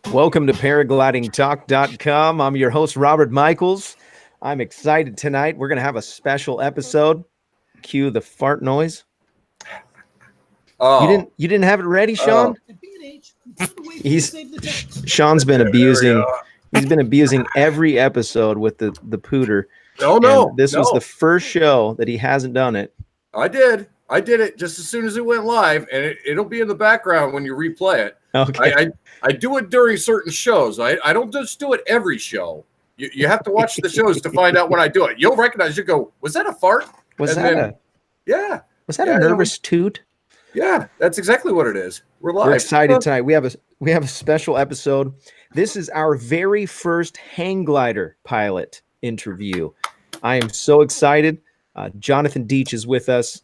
Welcome to paraglidingtalk.com. I'm your host, Robert Michaels. I'm excited tonight. We're going to have a special episode. Cue the fart noise. Oh, You didn't have it ready, Sean? Sean's been There we abusing. go. He's been abusing every episode with the pooter. No, And this was the first show that he hasn't done it. I did it just as soon as it went live, and it'll be in the background when you replay it. Okay. I do it during certain shows. I don't just do it every show. You have to watch the shows to find out when I do it. You'll recognize. You go, was that a fart? Was And that then- a Yeah, a nervous toot? yeah. That's exactly what it is. We're live. We're excited tonight. We have a special episode. This is our very first hang glider pilot interview. I am so excited. Jonathan Dietch is with us,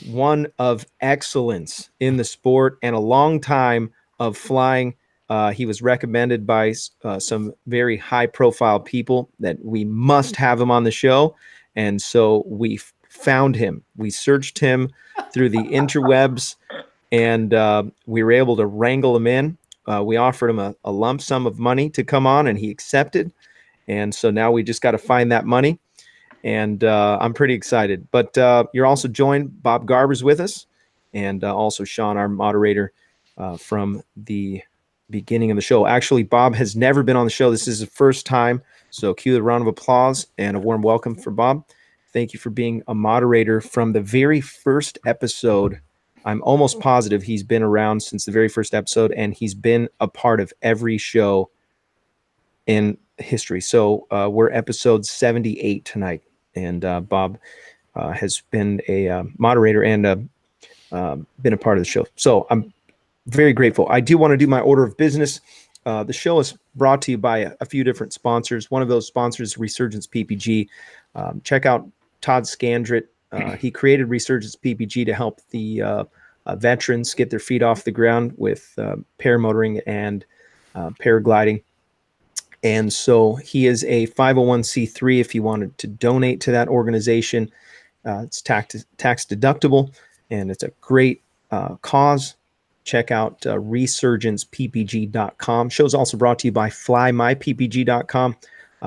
one of excellence in the sport and a long time of flying. He was recommended by some very high-profile people that we must have him on the show, and so we found him. We searched him through the interwebs, and we were able to wrangle him in. We offered him a lump sum of money to come on, and he accepted. And so now we just got to find that money. And I'm pretty excited. But you're also joined, Bob Garber's with us, and also Sean, our moderator from the beginning of the show. Actually, Bob has never been on the show. This is the first time. So cue the round of applause and a warm welcome for Bob. Thank you for being a moderator from the very first episode. I'm almost positive he's been around since the very first episode, and he's been a part of every show in history. So we're episode 78 tonight, and Bob has been a moderator and been a part of the show. So I'm very grateful. I do want to do my order of business. The show is brought to you by a few different sponsors. One of those sponsors is Resurgence PPG. Check out Todd Scandrett. He created Resurgence PPG to help the veterans get their feet off the ground with paramotoring and paragliding. And so he is a 501c3 if you wanted to donate to that organization. It's tax deductible, and it's a great cause. Check out resurgenceppg.com. Show's also brought to you by flymyppg.com.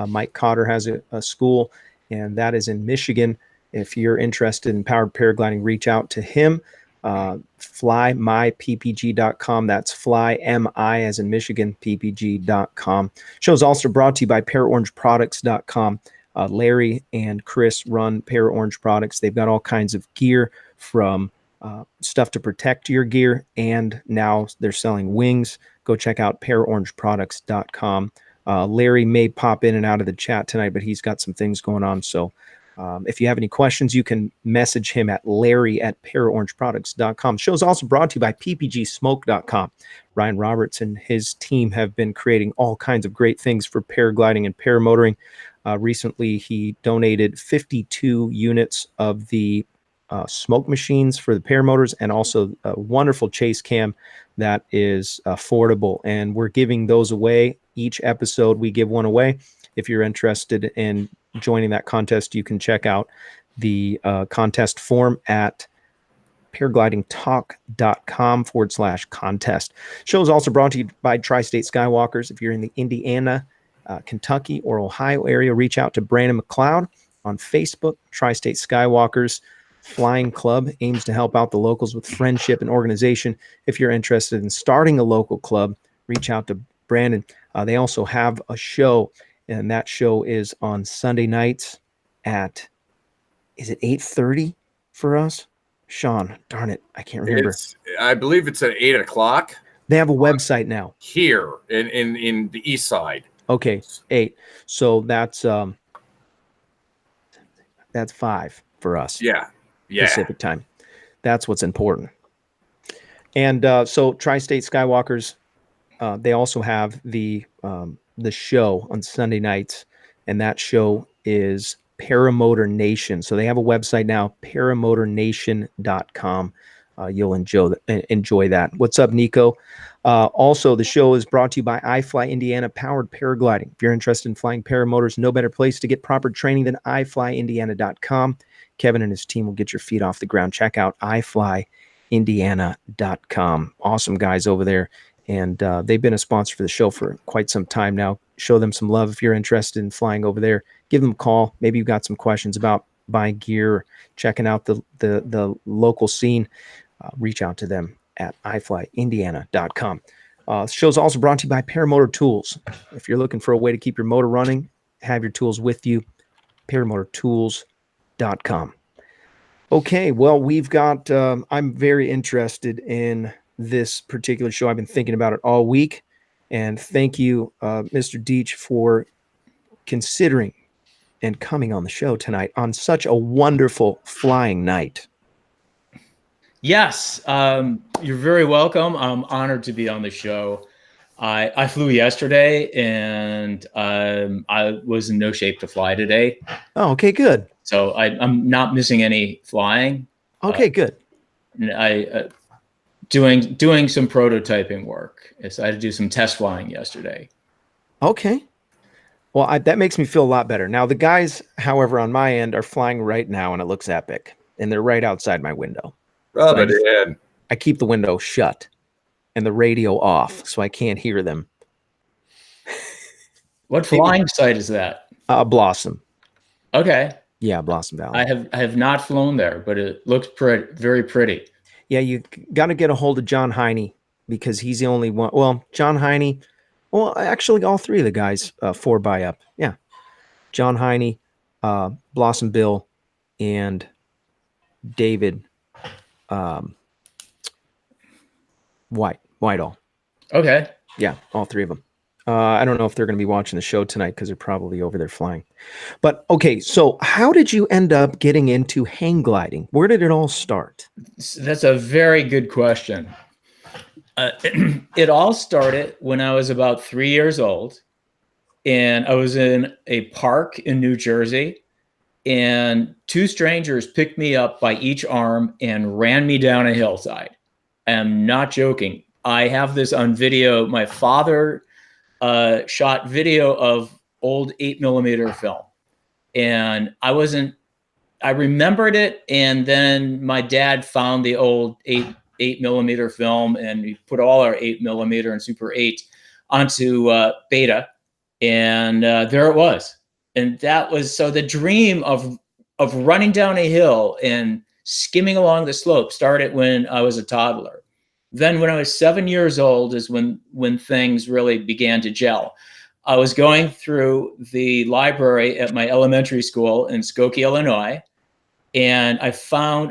Mike Cotter has a school, and that is in Michigan. If you're interested in powered paragliding, reach out to him. Flymyppg.com. That's fly mi as in Michigan, ppg.com. Show's also brought to you by paraorangeproducts.com. Larry and Chris run Para Orange Products. They've got all kinds of gear, from stuff to protect your gear, and now they're selling wings. Go check out paraorangeproducts.com. Larry may pop in and out of the chat tonight, but he's got some things going on. So if you have any questions, you can message him at larry@paraorangeproducts.com. The show is also brought to you by ppgsmoke.com. Ryan Roberts and his team have been creating all kinds of great things for paragliding and paramotoring. Recently, he donated 52 units of the smoke machines for the paramotors, and also a wonderful chase cam that is affordable. And we're giving those away. Each episode, we give one away. If you're interested in joining that contest, you can check out the contest form at paraglidingtalk.com/contest. Show is also brought to you by Tri-State Skywalkers. If you're in the Indiana, Kentucky, or Ohio area, reach out to Brandon McCloud on Facebook. Tri-State Skywalkers Flying Club aims to help out the locals with friendship and organization. If you're interested in starting a local club, reach out to Brandon. They also have a show, and that show is on Sunday nights at, is it 8:30 for us? Sean, darn it, I can't remember. I believe it's at 8 o'clock. They have a website now. Here in the east side. Okay, 8. So that's 5 for us. Yeah. Pacific time. That's what's important. And so Tri-State Skywalkers, they also have the show on Sunday nights, and that show is Paramotor Nation. So they have a website now, paramotornation.com. You'll enjoy that. What's up, Nico? Also, the show is brought to you by iFly Indiana Powered Paragliding. If you're interested in flying paramotors, no better place to get proper training than iflyindiana.com. Kevin and his team will get your feet off the ground. Check out paramotorindiana.com. Awesome guys over there. And they've been a sponsor for the show for quite some time now. Show them some love if you're interested in flying over there. Give them a call. Maybe you've got some questions about buying gear, checking out the local scene. Reach out to them at iflyindiana.com. The show's also brought to you by Paramotor Tools. If you're looking for a way to keep your motor running, have your tools with you, paramotortools.com. Okay, well, we've got, I'm very interested in this particular show. I've been thinking about it all week. And thank you, Mr. Dietch, for considering and coming on the show tonight on such a wonderful flying night. Yes, you're very welcome. I'm honored to be on the show. I flew yesterday, and I was in no shape to fly today. Oh, okay, good. So I'm not missing any flying. Okay, good. I doing some prototyping work. So I had to do some test flying yesterday. Okay. Well, that makes me feel a lot better. Now, the guys, however, on my end are flying right now, and it looks epic. And they're right outside my window. Rub it in. I keep the window shut and the radio off so I can't hear them. What flying site is that? Blossom. Okay. Yeah, Blossom Valley. I have not flown there, but it looks very pretty. Yeah, you got to get a hold of John Heine because he's the only one. Well, John Heine. Well, actually, all three of the guys 4x up. Yeah, John Heine, Blossom Bill, and David Whitehall. Okay. Yeah, all three of them. I don't know if they're going to be watching the show tonight because they're probably over there flying. But okay, so how did you end up getting into hang gliding? Where did it all start? That's a very good question. It all started when I was about 3 years old, and I was in a park in New Jersey, and two strangers picked me up by each arm and ran me down a hillside. I am not joking. I have this on video. My father shot video of old 8mm film, and I remembered it. And then my dad found the old 8mm film, and we put all our 8mm and Super 8 onto beta, and there it was. And that was, so the dream of running down a hill and skimming along the slope started when I was a toddler. Then when I was 7 years old is when things really began to gel. I was going through the library at my elementary school in Skokie, Illinois, and I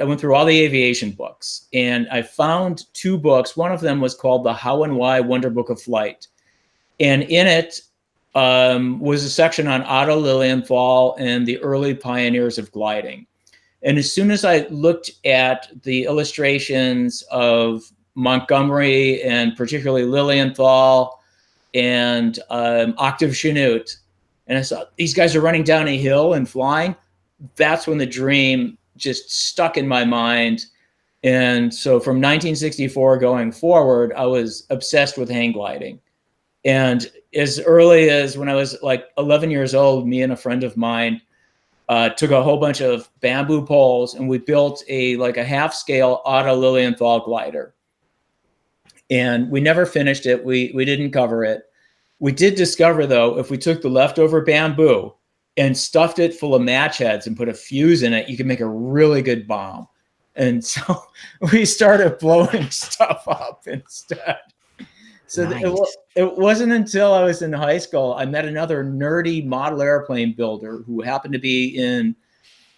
went through all the aviation books, and I found two books. One of them was called The How and Why Wonder Book of Flight. And in it was a section on Otto Lilienthal and the early pioneers of gliding. And as soon as I looked at the illustrations of Montgomery and particularly Lilienthal and Octave Chanute, and I saw these guys are running down a hill and flying, that's when the dream just stuck in my mind. And so from 1964 going forward, I was obsessed with hang gliding. And as early as when I was like 11 years old, me and a friend of mine took a whole bunch of bamboo poles, and we built a half scale Otto Lilienthal glider. And we never finished it. We didn't cover it. We did discover, though, if we took the leftover bamboo and stuffed it full of match heads and put a fuse in it, you can make a really good bomb. And so we started blowing stuff up instead. So nice. It wasn't until I was in high school, I met another nerdy model airplane builder who happened to be in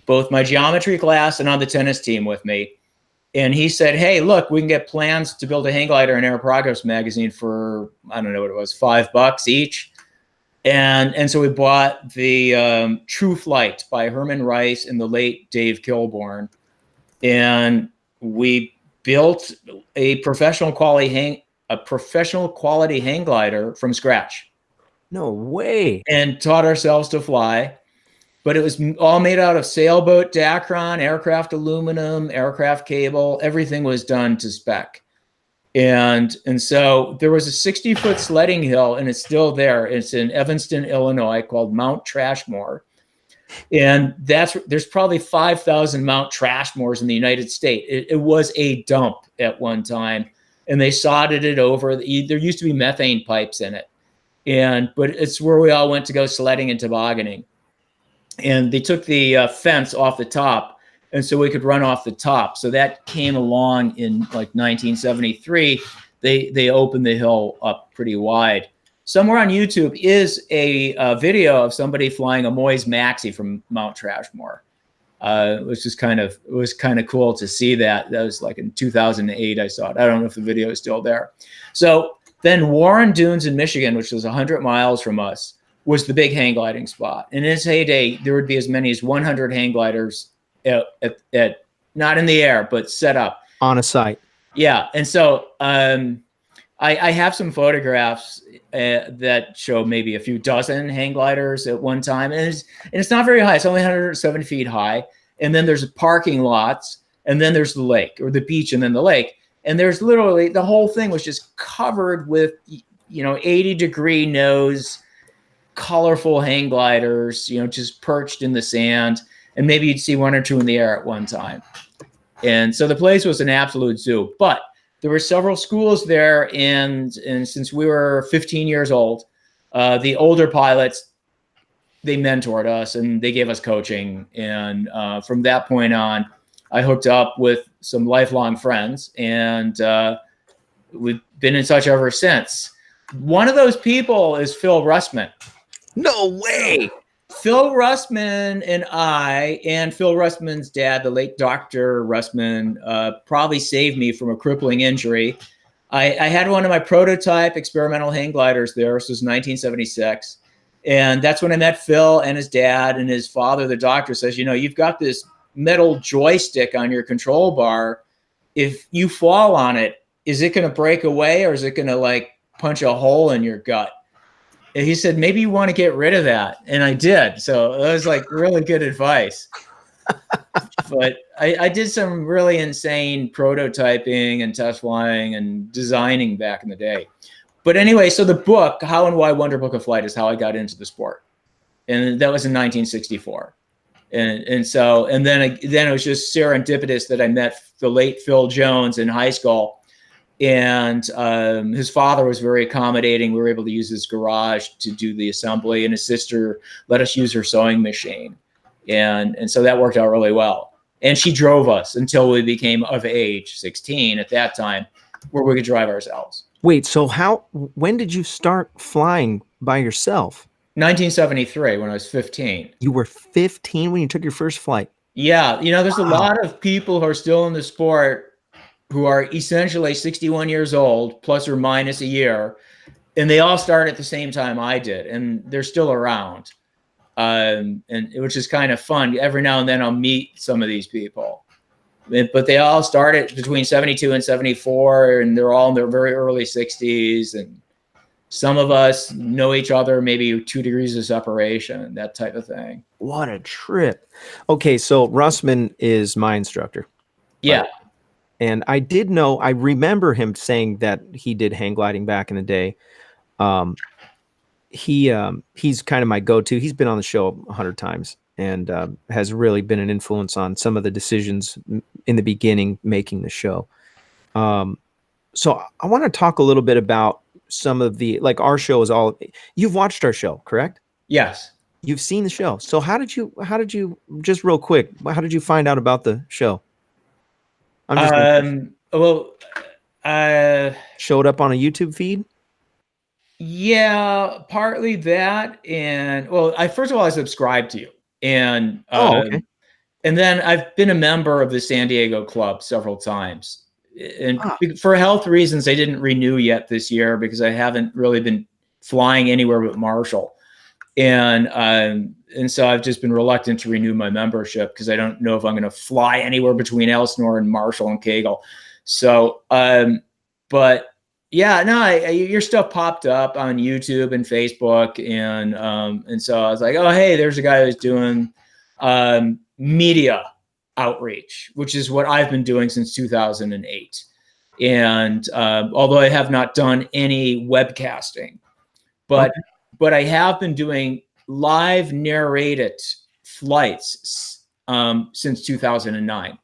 both my geometry class and on the tennis team with me. And he said, hey, look, we can get plans to build a hang glider in Air Progress magazine for, I don't know what it was, $5 each. And so we bought the True Flight by Herman Rice and the late Dave Kilborn. And we built a professional quality hang glider from scratch. No way. And taught ourselves to fly. But it was all made out of sailboat Dacron, aircraft aluminum, aircraft cable. Everything was done to spec. And so there was a 60-foot sledding hill, and it's still there. It's in Evanston, Illinois, called Mount Trashmore, And there's probably 5,000 Mount Trashmores in the United States. It was a dump at one time, and they sodded it over. There used to be methane pipes in it, but it's where we all went to go sledding and tobogganing. And they took the fence off the top, and so we could run off the top. So that came along in like 1973. They opened the hill up pretty wide. Somewhere on YouTube is a video of somebody flying a Moyes Maxi from Mount Trashmore. It was kind of cool to see that. That was like in 2008. I saw it. I don't know if the video is still there. So then Warren Dunes in Michigan, which was 100 miles from us, was the big hang gliding spot. In its heyday, there would be as many as 100 hang gliders at not in the air, but set up on a site. Yeah, and so I have some photographs that show maybe a few dozen hang gliders at one time, and it's not very high. It's only 107 feet high, and then there's parking lots, and then there's the lake or the beach, and then the lake, and there's literally the whole thing was just covered with 80-degree nose, colorful hang gliders, just perched in the sand, and maybe you'd see one or two in the air at one time. And so the place was an absolute zoo, but there were several schools there, and since we were 15 years old, the older pilots, they mentored us and they gave us coaching. And from that point on, I hooked up with some lifelong friends, and we've been in touch ever since. One of those people is Phil Russman. No way. Phil Russman and I, and Phil Russman's dad, the late Dr. Russman, probably saved me from a crippling injury. I had one of my prototype experimental hang gliders there. This was 1976. And that's when I met Phil and his dad, and his father, the doctor, says, you've got this metal joystick on your control bar. If you fall on it, is it going to break away, or is it going to punch a hole in your gut? And he said, maybe you want to get rid of that. And I did. So that was really good advice. But I did some really insane prototyping and test flying and designing back in the day. But anyway, so the book, How and Why Wonder Book of Flight, is how I got into the sport. And that was in 1964. And then it was just serendipitous that I met the late Phil Jones in high school. And his father was very accommodating. We were able to use his garage to do the assembly, and his sister let us use her sewing machine. And so that worked out really well. And she drove us until we became of age, 16 at that time, where we could drive ourselves. Wait, so when did you start flying by yourself? 1973, when I was 15. You were 15 when you took your first flight? Yeah. There's a lot of people who are still in the sport who are essentially 61 years old, plus or minus a year, and they all started at the same time I did, and they're still around, which is kind of fun. Every now and then I'll meet some of these people, but they all started between 72 and 74, and they're all in their very early 60s, and some of us know each other maybe 2 degrees of separation, that type of thing. What a trip. Okay, so Russman is my instructor. Yeah. And I remember him saying that he did hang gliding back in the day. He's kind of my go-to. He's been on the show 100 times and has really been an influence on some of the decisions in the beginning making the show. So I want to talk a little bit about some of the, our show is all, you've watched our show, correct? Yes. You've seen the show. So how did you, just real quick, how did you find out about the show? Showed up on a YouTube feed? Yeah, partly that. And first of all, I subscribed to you. And okay. And then I've been a member of the San Diego Club several times. And for health reasons, I didn't renew yet this year because I haven't really been flying anywhere but Marshall. And so I've just been reluctant to renew my membership because I don't know if I'm going to fly anywhere between Elsinore and Marshall and Kegel. So, but yeah, no, your stuff popped up on YouTube and Facebook. And so I was like, oh, hey, there's a guy who's doing media outreach, which is what I've been doing since 2008. And although I have not done any webcasting, but I have been doing live narrated flights since 2009.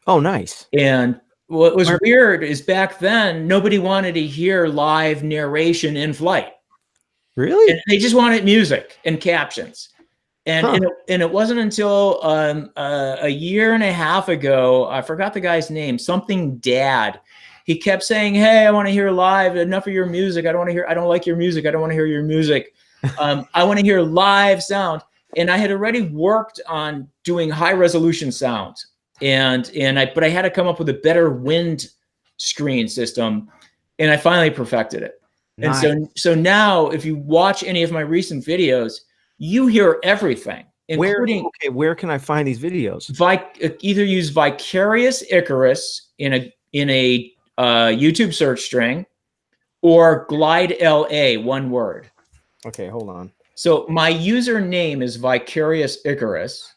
Oh, nice. And what was weird is back then, nobody wanted to hear live narration in flight. Really? And they just wanted music and captions. And, Huh. and it wasn't until a year and a half ago, I forgot the guy's name, something Dad. He kept saying, "Hey, I want to hear live. Enough of your music. I don't like your music. I don't want to hear your music. I want to hear live sound." And I had already worked on doing high resolution sound. But I had to come up with a better wind screen system. And I finally perfected it. Nice. And so now if you watch any of my recent videos, you hear everything, including where can I find these videos? Either use Vicarious Icarus in a YouTube search string, or Glide LA, one word. Okay, hold on. So my username is Vicarious Icarus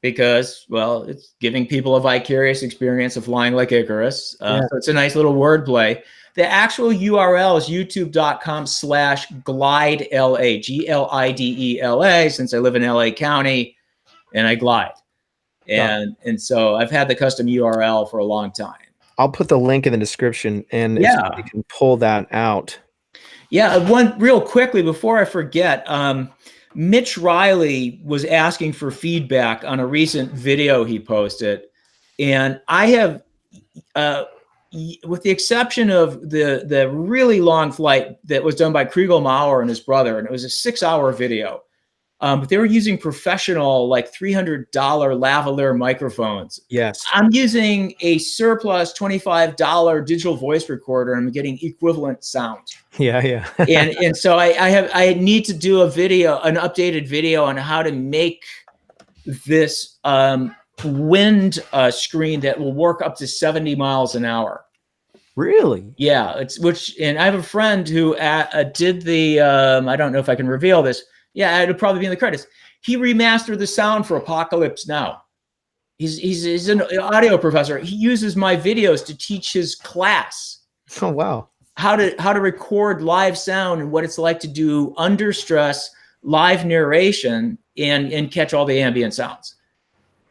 because, well, it's giving people a vicarious experience of flying like Icarus. So it's a nice little wordplay. The actual URL is youtube.com/glidela, GLIDELA, since I live in LA County and I glide. And so I've had the custom URL for a long time. I'll put the link in the description, and if you can pull that out. Yeah, one real quickly before I forget, Mitch Riley was asking for feedback on a recent video he posted, and I have, with the exception of the really long flight that was done by Kriegel Maurer and his brother, and it was a 6-hour video. But they were using professional, like $300 lavalier microphones. Yes. I'm using a surplus $25 digital voice recorder, and I'm getting equivalent sound. Yeah. and so I need to do an updated video on how to make this wind screen that will work up to 70 miles an hour. Really? Yeah. And I have a friend who did the, I don't know if I can reveal this. Yeah, it'll probably be in the credits. He remastered the sound for Apocalypse Now. He's an audio professor. He uses my videos to teach his class. Oh, wow. How to record live sound and what it's like to do under stress live narration and catch all the ambient sounds.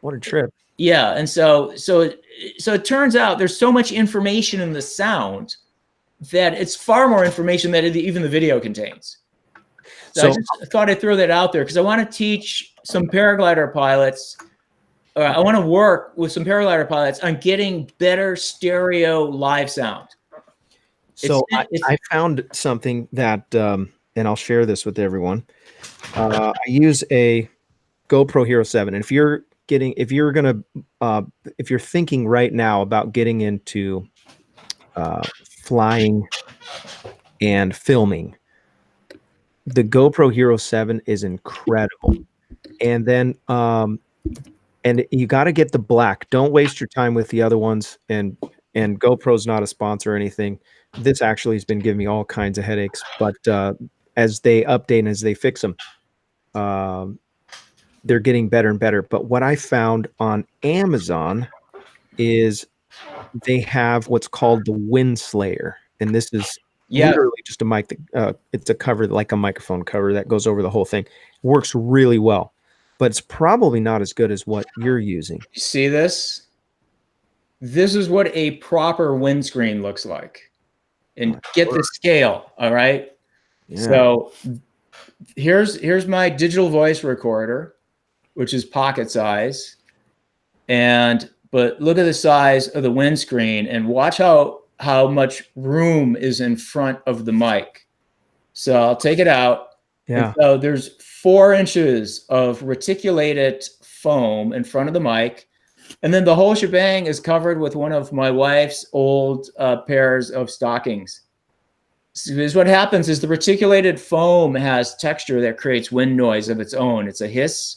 What a trip. Yeah, and so it turns out there's so much information in the sound that it's far more information than even the video contains. So I just thought I'd throw that out there because I want to teach some paraglider pilots. I want to work with some paraglider pilots on getting better stereo live sound. So I found something that, and I'll share this with everyone. I use a GoPro Hero 7, and if you're thinking right now about getting into flying and filming, the GoPro Hero 7 is incredible. And then and you got to get the black. Don't waste your time with the other ones. And GoPro's not a sponsor or anything. This actually has been giving me all kinds of headaches. But as they update and as they fix them, they're getting better and better. But what I found on Amazon is they have what's called the Wind Slayer, and this is literally just a mic that it's a cover, like a microphone cover that goes over the whole thing. Works really well, but it's probably not as good as what you're using. You see this? This is what a proper windscreen looks like. And get the scale, all right? Yeah. So here's my digital voice recorder, which is pocket size. But look at the size of the windscreen and watch how much room is in front of the mic. So I'll take it out. Yeah. And so there's 4 inches of reticulated foam in front of the mic. And then the whole shebang is covered with one of my wife's old pairs of stockings. So what happens is the reticulated foam has texture that creates wind noise of its own. It's a hiss.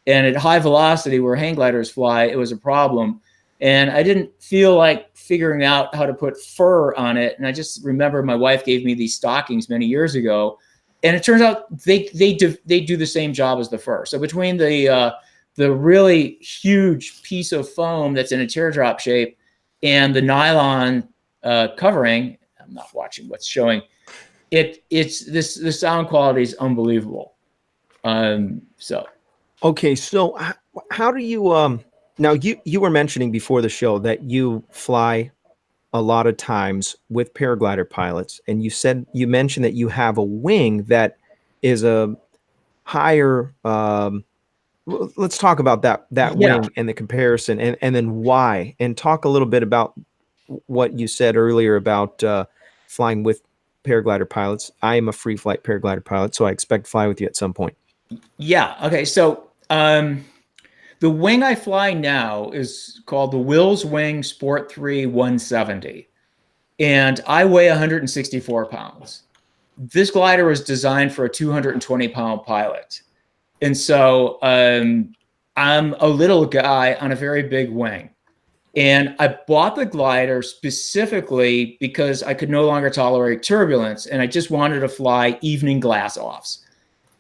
And at high velocity where hang gliders fly, it was a problem. And I didn't feel like figuring out how to put fur on it. And I just remember my wife gave me these stockings many years ago. And it turns out they do the same job as the fur. So between the really huge piece of foam that's in a teardrop shape and the nylon covering, I'm not watching what's showing, the sound quality is unbelievable. Okay, so how do you now you were mentioning before the show that you fly a lot of times with paraglider pilots, and you mentioned that you have a wing that is a higher let's talk about that Yeah. wing and the comparison, and then why, and talk a little bit about what you said earlier about flying with paraglider pilots. I am a free flight paraglider pilot, so I expect to fly with you at some point. Yeah. Okay. So the wing I fly now is called the Wills Wing Sport 3 170, and I weigh 164 pounds. This glider was designed for a 220-pound pilot. And so I'm a little guy on a very big wing. And I bought the glider specifically because I could no longer tolerate turbulence, and I just wanted to fly evening glass offs.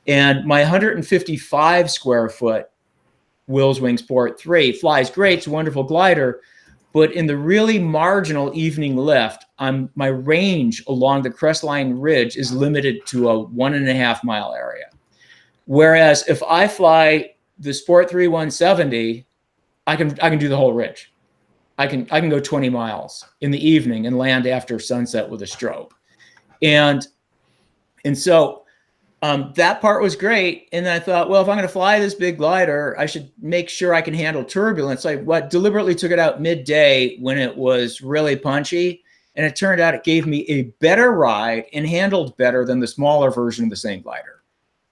And my 155 square foot Wills Wing Sport 3 flies great. It's a wonderful glider. But in the really marginal evening lift, my range along the crestline ridge is limited to a 1.5 mile area. Whereas if I fly the Sport 3 170, I can do the whole ridge. I can go 20 miles in the evening and land after sunset with a strobe. And so that part was great. And then I thought, well, if I'm going to fly this big glider, I should make sure I can handle turbulence. I deliberately took it out midday when it was really punchy. And it turned out it gave me a better ride and handled better than the smaller version of the same glider.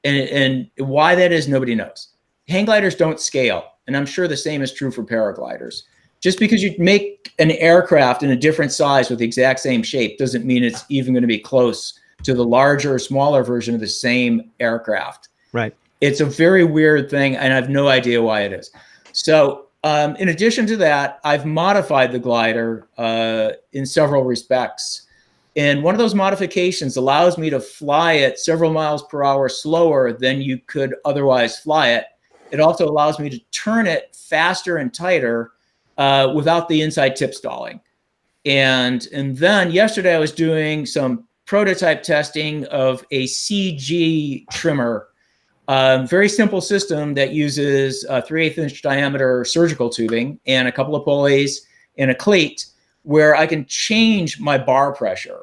And why that is, nobody knows. Hang gliders don't scale. And I'm sure the same is true for paragliders. Just because you make an aircraft in a different size with the exact same shape doesn't mean it's even going to be close to the larger or smaller version of the same aircraft. Right. It's a very weird thing, and I have no idea why it is. So in addition to that, I've modified the glider in several respects. And one of those modifications allows me to fly it several miles per hour slower than you could otherwise fly it. It also allows me to turn it faster and tighter without the inside tip stalling. And then yesterday I was doing some prototype testing of a CG trimmer, very simple system that uses a 3/8 inch diameter surgical tubing and a couple of pulleys and a cleat, where I can change my bar pressure.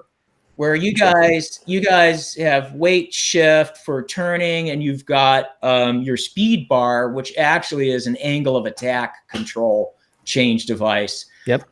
Where you guys have weight shift for turning, and you've got your speed bar, which actually is an angle of attack control change device. Yep.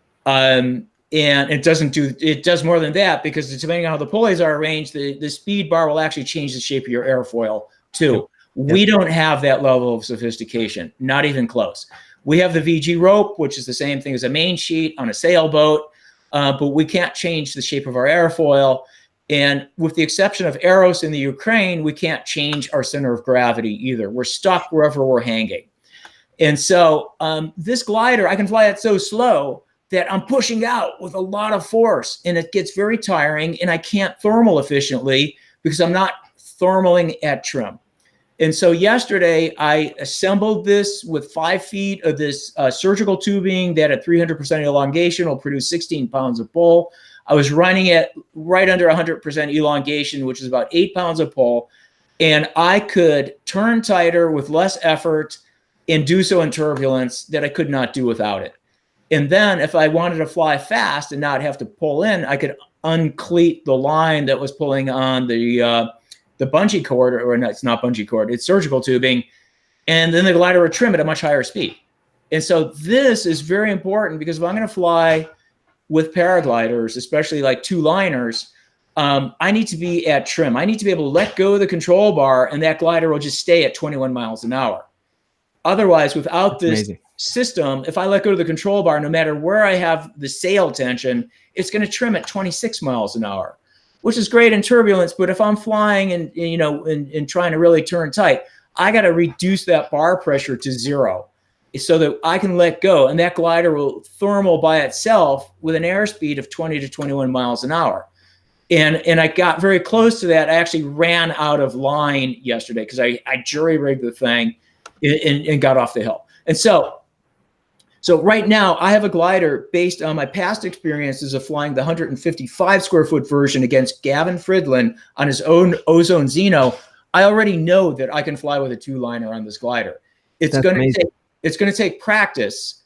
And it does more than that, because depending on how the pulleys are arranged, the speed bar will actually change the shape of your airfoil too. Yep. We don't have that level of sophistication, not even close. We have the VG rope, which is the same thing as a main sheet on a sailboat, but we can't change the shape of our airfoil. And with the exception of Eros in the Ukraine, we can't change our center of gravity either. We're stuck wherever we're hanging. And so this glider, I can fly it so slow that I'm pushing out with a lot of force, and it gets very tiring, and I can't thermal efficiently because I'm not thermaling at trim. And so yesterday I assembled this with 5 feet of this surgical tubing that at 300% elongation will produce 16 pounds of pull. I was running it right under 100% elongation, which is about 8 pounds of pull. And I could turn tighter with less effort and do so in turbulence that I could not do without it. And then if I wanted to fly fast and not have to pull in, I could uncleat the line that was pulling on the bungee cord, or no, it's not bungee cord, it's surgical tubing. And then the glider would trim at a much higher speed. And so this is very important, because if I'm going to fly with paragliders, especially like 2-liners, I need to be at trim. I need to be able to let go of the control bar, and that glider will just stay at 21 miles an hour. Otherwise, without this system, if I let go of the control bar, no matter where I have the sail tension, it's going to trim at 26 miles an hour, which is great in turbulence. But if I'm flying and trying to really turn tight, I got to reduce that bar pressure to 0 so that I can let go. And that glider will thermal by itself with an airspeed of 20 to 21 miles an hour. And I got very close to that. I actually ran out of line yesterday because I jury-rigged the thing and got off the hill. And so right now I have a glider based on my past experiences of flying the 155 square foot version against Gavin Fridlin on his own Ozone Xeno. I already know that I can fly with a 2-liner on this glider. It's That's going to amazing. take, it's going to take practice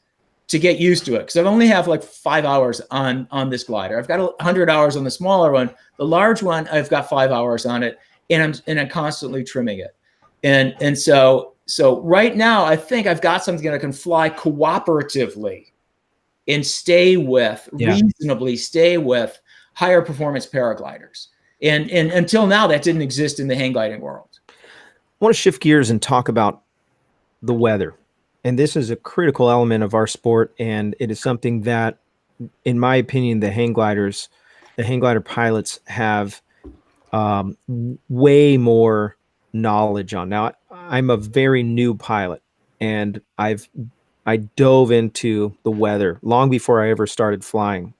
to get used to it. Cause I've only have like 5 hours on this glider. I've got 100 hours on the smaller one. The large one, I've got 5 hours on it, and I'm constantly trimming it. And so right now I think I've got something that I can fly cooperatively and reasonably stay with higher performance paragliders. And until now, that didn't exist in the hang gliding world. I want to shift gears and talk about the weather. And this is a critical element of our sport. And it is something that, in my opinion, the hang glider pilots have way more knowledge on. Now, I'm a very new pilot, and I dove into the weather long before I ever started flying,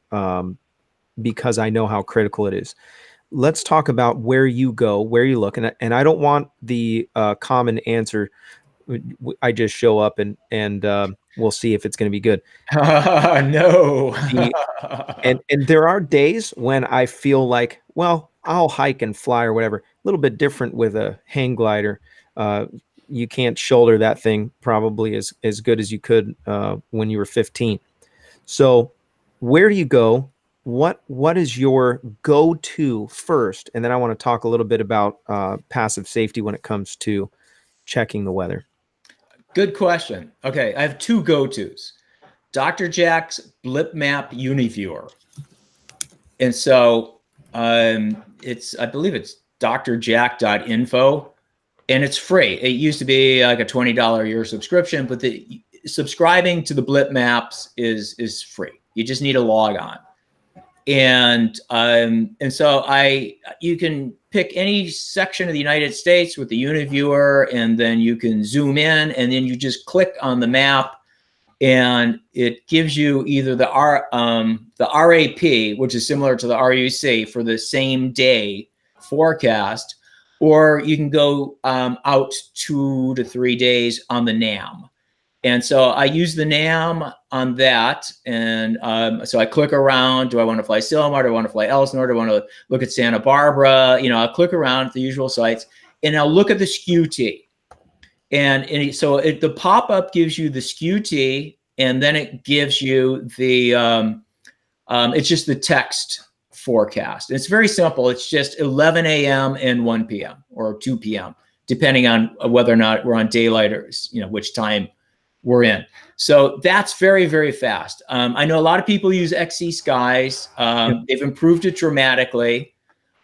because I know how critical it is. Let's talk about where you go, where you look, and I don't want the common answer. I just show up and we'll see if it's going to be good. No. And there are days when I feel like, well, I'll hike and fly or whatever. A little bit different with a hang glider. You can't shoulder that thing probably as good as you could when you were 15. So where do you go? What is your go-to first? And then I want to talk a little bit about passive safety when it comes to checking the weather. Good question. Okay, I have two go-tos. Dr. Jack's Blip Map Univiewer. And so I believe it's drjack.info, and it's free. It used to be like a $20 a year subscription, but subscribing to the Blip Maps is free. You just need a log on. And so you can pick any section of the United States with the Univiewer, and then you can zoom in, and then you just click on the map, and it gives you either the RAP, which is similar to the RUC for the same day forecast, or you can go out 2 to 3 days on the NAM. And so I use the NAM on that. And so I click around. Do I want to fly Silmar? Do I want to fly Elsinore? Do I want to look at Santa Barbara? I'll click around at the usual sites, and I'll look at the skew T. So the pop-up gives you the skew T, and then it gives you the, it's just the text forecast. It's very simple. It's just 11 a.m. and 1 p.m. or 2 p.m., depending on whether or not we're on daylight or, which time we're in. So that's very, very fast. I know a lot of people use XC Skies. They've improved it dramatically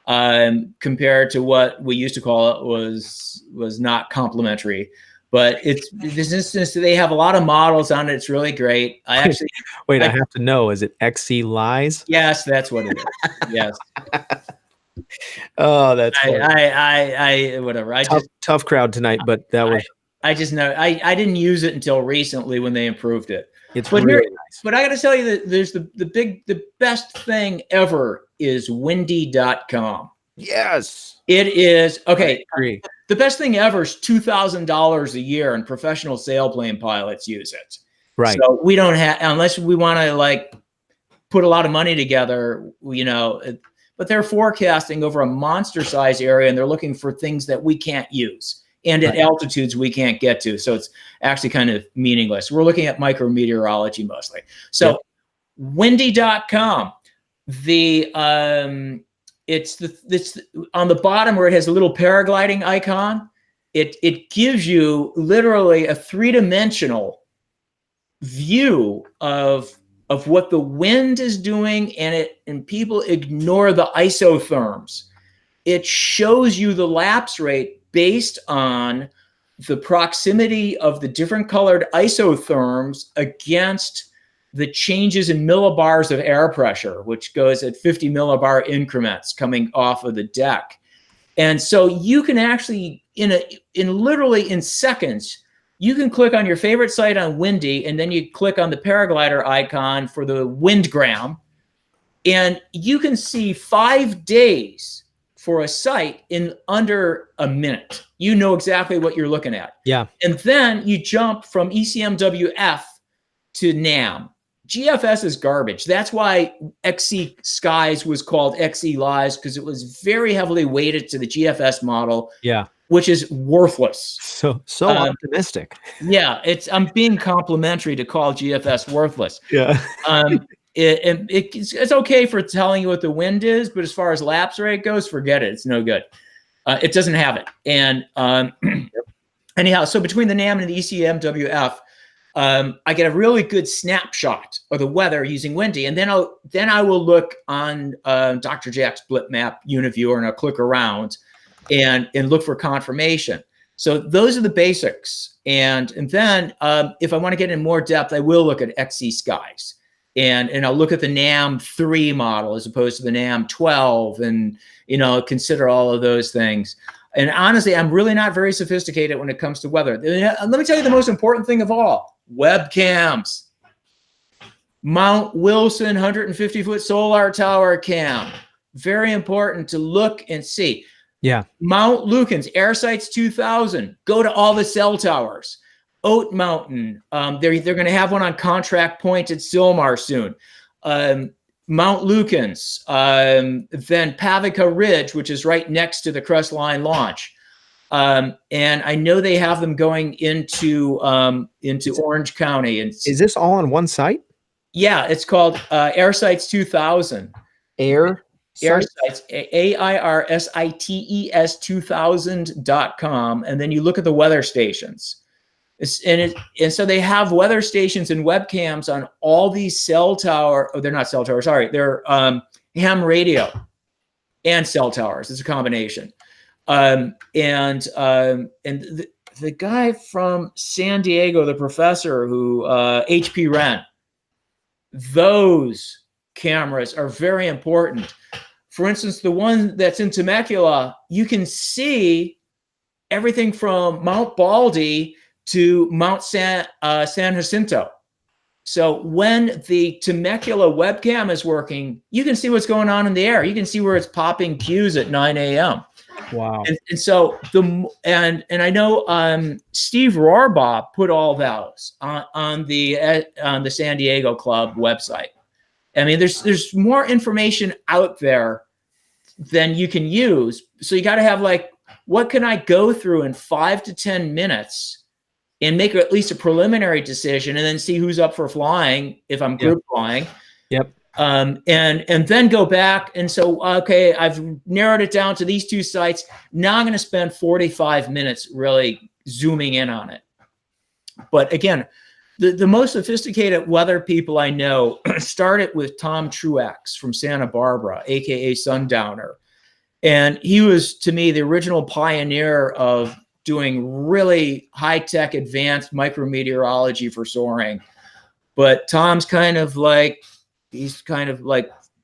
compared to what we used to call it was not complimentary. But it's this instance, they have a lot of models on it. It's really great. I have to know, is it XC Lies? Yes, that's what it is. Yes. Oh, that's whatever. Tough crowd tonight, but that was. I just know I didn't use it until recently when they improved it. It's really nice. But I got to tell you that there's the best thing ever is windy.com. Yes. It is. Okay. I agree. The best thing ever is $2,000 a year, and professional sailplane pilots use it. Right. So we don't have, unless we want to put a lot of money together, but they're forecasting over a monster size area, and they're looking for things that we can't use and at altitudes we can't get to. So it's actually kind of meaningless. We're looking at micrometeorology mostly. So windy.com, it's on the bottom where it has a little paragliding icon. It gives you literally a 3-dimensional view of what the wind is doing, and people ignore the isotherms. It shows you the lapse rate based on the proximity of the different colored isotherms against the changes in millibars of air pressure, which goes at 50 millibar increments coming off of the deck. And so you can actually, literally in seconds, you can click on your favorite site on Windy, and then you click on the paraglider icon for the windgram, and you can see 5 days for a site in under a minute. You know exactly what you're looking at. Yeah. And then you jump from ECMWF to NAM. GFS is garbage. That's why XC Skies was called XC Lies, because it was very heavily weighted to the GFS model. Yeah. which is worthless. So optimistic. Yeah, I'm being complimentary to call GFS worthless. Yeah. It's okay for telling you what the wind is, but as far as lapse rate goes, forget it. It's no good. It doesn't have it. And anyhow, so between the NAM and the ECMWF, I get a really good snapshot of the weather using Windy, and then I will look on Dr. Jack's blip map Univiewer, and I'll click around and look for confirmation. So those are the basics, and then if I want to get in more depth, I will look at XC skies, and I'll look at the NAM 3 model as opposed to the NAM 12, and consider all of those things. And honestly, I'm really not very sophisticated when it comes to weather. Let me tell you the most important thing of all: webcams. Mount Wilson 150-foot solar tower cam. Very important to look and see. Yeah. Mount Lukens, AirSights 2000. Go to all the cell towers. Oat Mountain. They're going to have one on Contract Point at Sylmar soon. Mount Lukens, then Pavica Ridge, which is right next to the Crestline launch. And I know they have them going into Orange County. And is this all on one site? Yeah, it's called AirSights 2000. AirSights, AIRSITES 2000.com. And then you look at the weather stations. And so they have weather stations and webcams on all these cell tower. Oh, they're not cell towers. Sorry, they're ham radio and cell towers. It's a combination. And the guy from San Diego, the professor who HP Wren, those cameras are very important. For instance, the one that's in Temecula, you can see everything from Mount Baldy to Mount San Jacinto. So when the Temecula webcam is working, you can see what's going on in the air. You can see where it's popping cues at 9 a.m. Wow. And so and I know Steve Rohrbaugh put all those on the San Diego Club website. I mean, there's more information out there than you can use. So you got to have what can I go through in 5 to 10 minutes and make at least a preliminary decision, and then see who's up for flying if I'm group flying. Yep. And then go back. And so, okay, I've narrowed it down to these 2 sites. Now I'm going to spend 45 minutes really zooming in on it. But again, the most sophisticated weather people I know started with Tom Truex from Santa Barbara, AKA Sundowner. And he was, to me, the original pioneer of doing really high-tech advanced micrometeorology for soaring. But Tom's he's kind of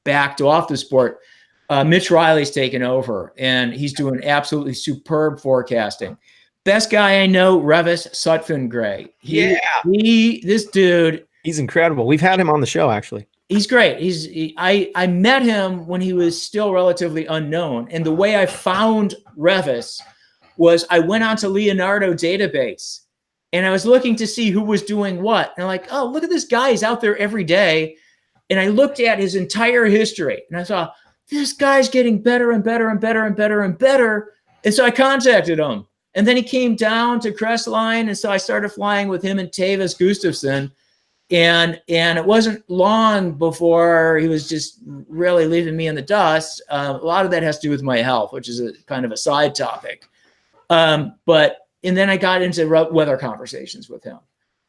backed off the sport. Mitch Riley's taken over, and he's doing absolutely superb forecasting. Best guy I know, Revis Sutphin-Gray. This dude. He's incredible. We've had him on the show, actually. He's great. I met him when he was still relatively unknown. And the way I found Revis was I went onto Leonardo database, and I was looking to see who was doing what. And I'm like, oh, look at this guy. He's out there every day. And I looked at his entire history, and I saw this guy's getting better and better and better and better and better. And so I contacted him. And then he came down to Crestline, and so I started flying with him and Tavis Gustafson. And it wasn't long before he was just really leaving me in the dust. A lot of that has to do with my health, which is a kind of a side topic. And then I got into weather conversations with him.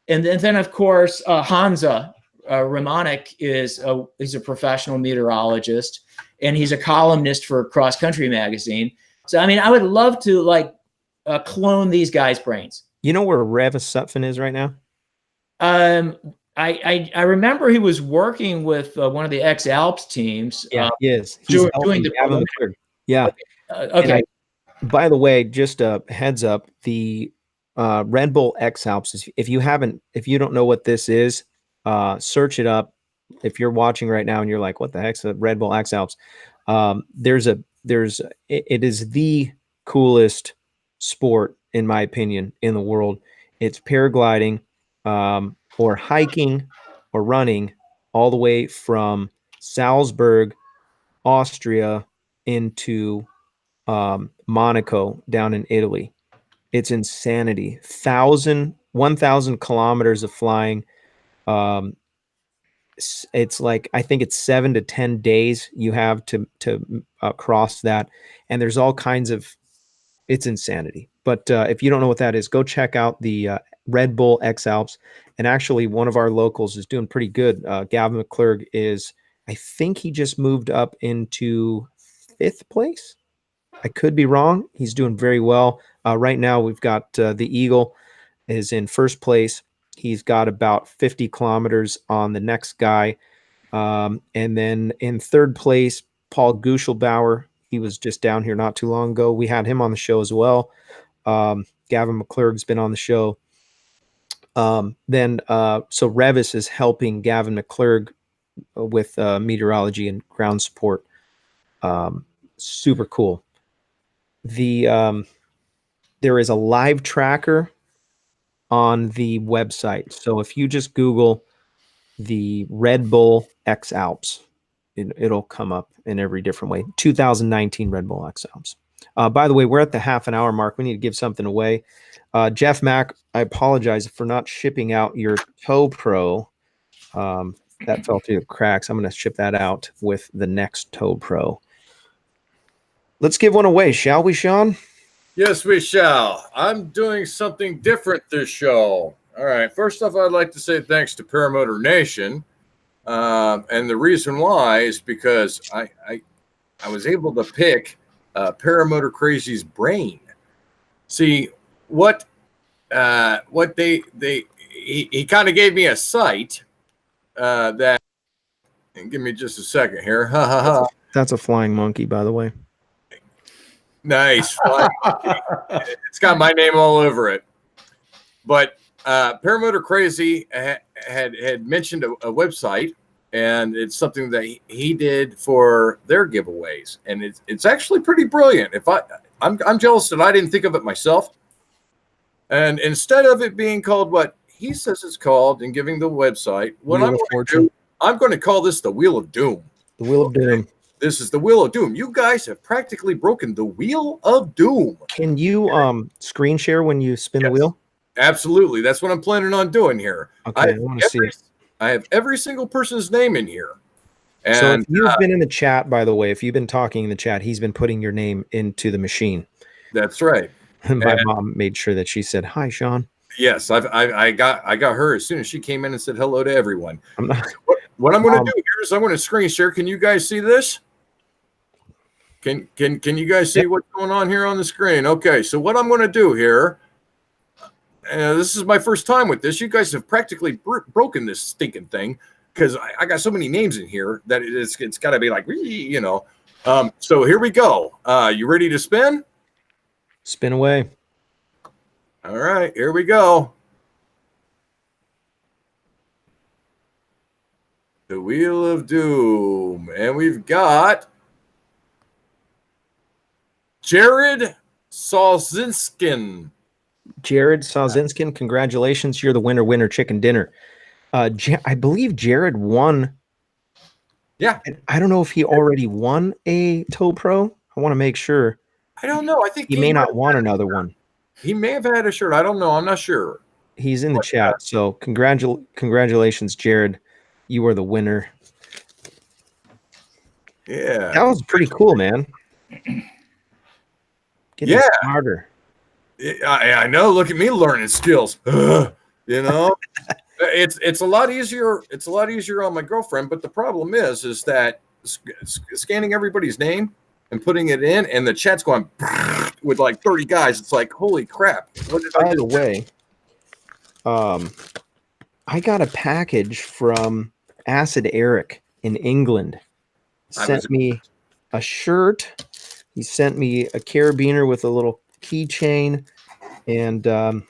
And then of course, Hansa Ramonik he's a professional meteorologist, and he's a columnist for Cross Country magazine. So, I mean, I would love to clone these guys' brains. You know where Revis Sutphin is right now? I remember he was working with one of the X-Alps teams. Yeah, he is. He's doing the McCloud. Yeah. Okay. By the way, just a heads up, the Red Bull X-Alps, if you don't know what this is, search it up. If you're watching right now and you're like, what the heck's a Red Bull X-Alps? It is the coolest sport, in my opinion, in the world. It's paragliding, or hiking or running all the way from Salzburg, Austria into Monaco down in Italy. It's insanity. 1,000 kilometers of flying. It's like, I think it's 7 to 10 days you have to cross that, and there's all kinds of, it's insanity. But if you don't know what that is, go check out the Red Bull X Alps. And actually, one of our locals is doing pretty good. Gavin McClurg is, I think he just moved up into 5th place. I could be wrong. He's doing very well. Right now, we've got the Eagle is in 1st place. He's got about 50 kilometers on the next guy. And then in 3rd place, Paul Guschelbauer. He was just down here not too long ago. We had him on the show as well. Gavin McClurg's been on the show. So Revis is helping Gavin McClurg with meteorology and ground support. Super cool. There is a live tracker on the website. So if you just Google the Red Bull X Alps, it'll come up in every different way. 2019 Red Bull X Alps. By the way, we're at the half an hour mark. We need to give something away. Jeff Mack, I apologize for not shipping out your Toe Pro. That fell through the cracks. I'm going to ship that out with the next Toe Pro. Let's give one away, shall we, Sean? Yes, we shall. I'm doing something different this show. All right. First off, I'd like to say thanks to Paramotor Nation. And the reason why is because I was able to pick Paramotor Crazy's brain. See, he kind of gave me a site that, and give me just a second here. That's a flying monkey, by the way. Nice. It's got my name all over it. But Paramotor Crazy had mentioned a website, and it's something that he did for their giveaways, and it's actually pretty brilliant. I'm jealous that I didn't think of it myself. And instead of it being called what he says it's called and giving the website, I'm going to call this the Wheel of Doom. The Wheel of Doom. This is the Wheel of Doom. You guys have practically broken the Wheel of Doom. Can you screen share when you spin the wheel? Absolutely. That's what I'm planning on doing here. Okay, I want to see it. I have every single person's name in here. And, so if you've been in the chat, by the way, if you've been talking in the chat, he's been putting your name into the machine. That's right. My mom made sure that she said, "Hi, Sean." Yes, I got her as soon as she came in and said hello to everyone. What I'm going to do here is I'm going to screen share. Can you guys see this? Can you guys see what's going on here on the screen? Okay, so what I'm going to do here, this is my first time with this. You guys have practically broken this stinking thing because I got so many names in here that it's got to be like, you know. So here we go. You ready to spin? Spin away. All right, here we go. The Wheel of Doom. And we've got Jared Salzinskin. Jared Salzinskin, congratulations. You're the winner, chicken dinner. I believe Jared won. Yeah. I don't know if he already won a Toe Pro. I want to make sure. I don't know. I think he may not want another one. He may have had a shirt. I don't know. I'm not sure. He's in the chat. So congratulations, Jared. You are the winner. Yeah. That was pretty cool, man. Getting smarter. I know. Look at me learning skills. You know, it's a lot easier. It's a lot easier on my girlfriend. But the problem is that scanning everybody's name and putting it in, and the chat's going with like 30 guys. It's like, holy crap! What did By the way, I got a package from Acid Eric in England. Sent me a shirt. He sent me a carabiner with a little keychain, and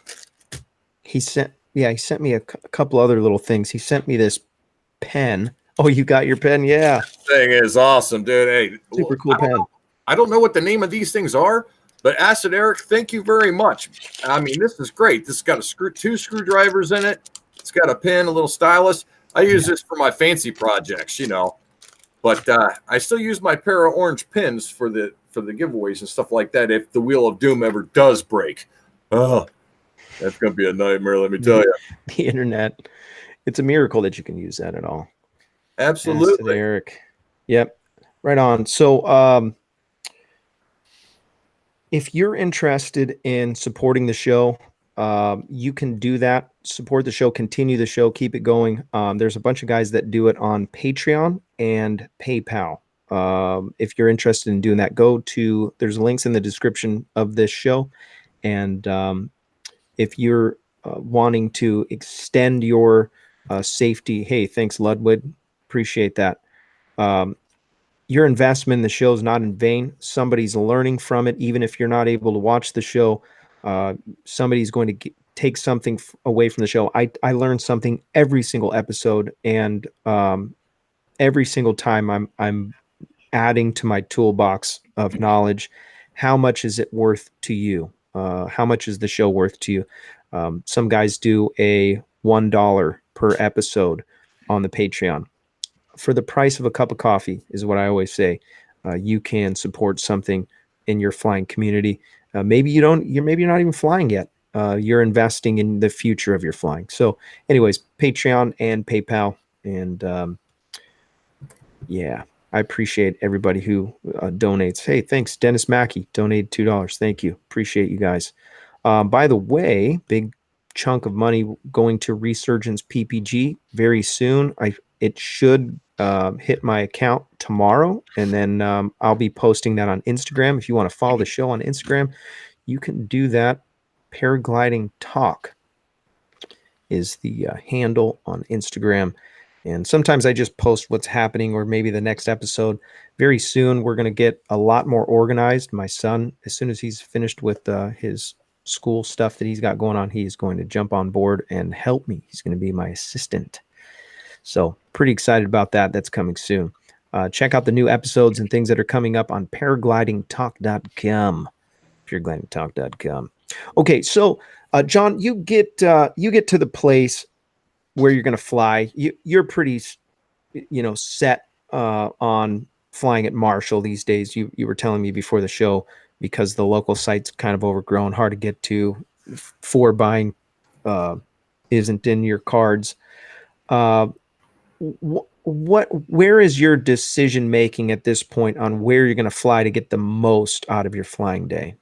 he sent me a couple other little things. He sent me this pen. Oh, you got your pen? Yeah. Thing is awesome, dude. Hey, super cool pen. I don't know what the name of these things are, but Acid Eric, thank you very much. I mean, this is great. This has got two screwdrivers in it. It's got a pen, a little stylus. I use this for my fancy projects, you know. But I still use my pair of orange pins for the for the giveaways and stuff like that if the Wheel of Doom ever does break. Oh, that's going to be a nightmare, let me tell you. The internet. It's a miracle that you can use that at all. Absolutely. Eric. Yep. Right on. So if you're interested in supporting the show, you can do that. Support the show, continue the show, keep it going. There's a bunch of guys that do it on Patreon and PayPal. If you're interested in doing that, there's links in the description of this show. And if you're wanting to extend your safety, hey, thanks, Ludwig. Appreciate that. Your investment in the show is not in vain. Somebody's learning from it. Even if you're not able to watch the show, somebody's going to take something away from the show. I learn something every single episode, and every single time I'm adding to my toolbox of knowledge. How much is it worth to you? How much is the show worth to you? Some guys do a $1 per episode on the Patreon. For the price of a cup of coffee is what I always say. You can support something in your flying community. Maybe you're not even flying yet. You're investing in the future of your flying. So anyways, Patreon and PayPal. And yeah, I appreciate everybody who donates. Hey, thanks. Dennis Mackey donated $2. Thank you. Appreciate you guys. By the way, big chunk of money going to Resurgence PPG very soon. It should hit my account tomorrow, and then I'll be posting that on Instagram. If you want to follow the show on Instagram, you can do that. Paragliding Talk is the handle on Instagram. And sometimes I just post what's happening or maybe the next episode. Very soon, we're going to get a lot more organized. My son, as soon as he's finished with his school stuff that he's got going on, he's going to jump on board and help me. He's going to be my assistant. So pretty excited about that. That's coming soon. Check out the new episodes and things that are coming up on paraglidingtalk.com. Paraglidingtalk.com. Okay, so John, you get to the place where you're going to fly. You're pretty, set on flying at Marshall these days. You were telling me before the show, because the local site's kind of overgrown, hard to get to. For buying isn't in your cards. Where is your decision making at this point on where you're going to fly to get the most out of your flying day?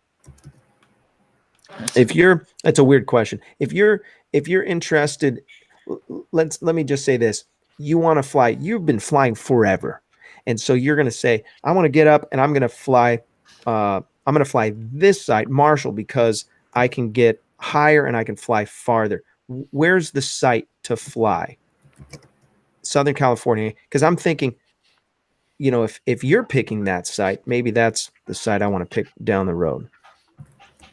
That's a weird question. If you're interested, let me just say this. You want to fly, you've been flying forever. And so you're going to say, I want to get up and I'm going to fly this site, Marshall, because I can get higher and I can fly farther. Where's the site to fly? Southern California, because I'm thinking, if you're picking that site, maybe that's the site I want to pick down the road.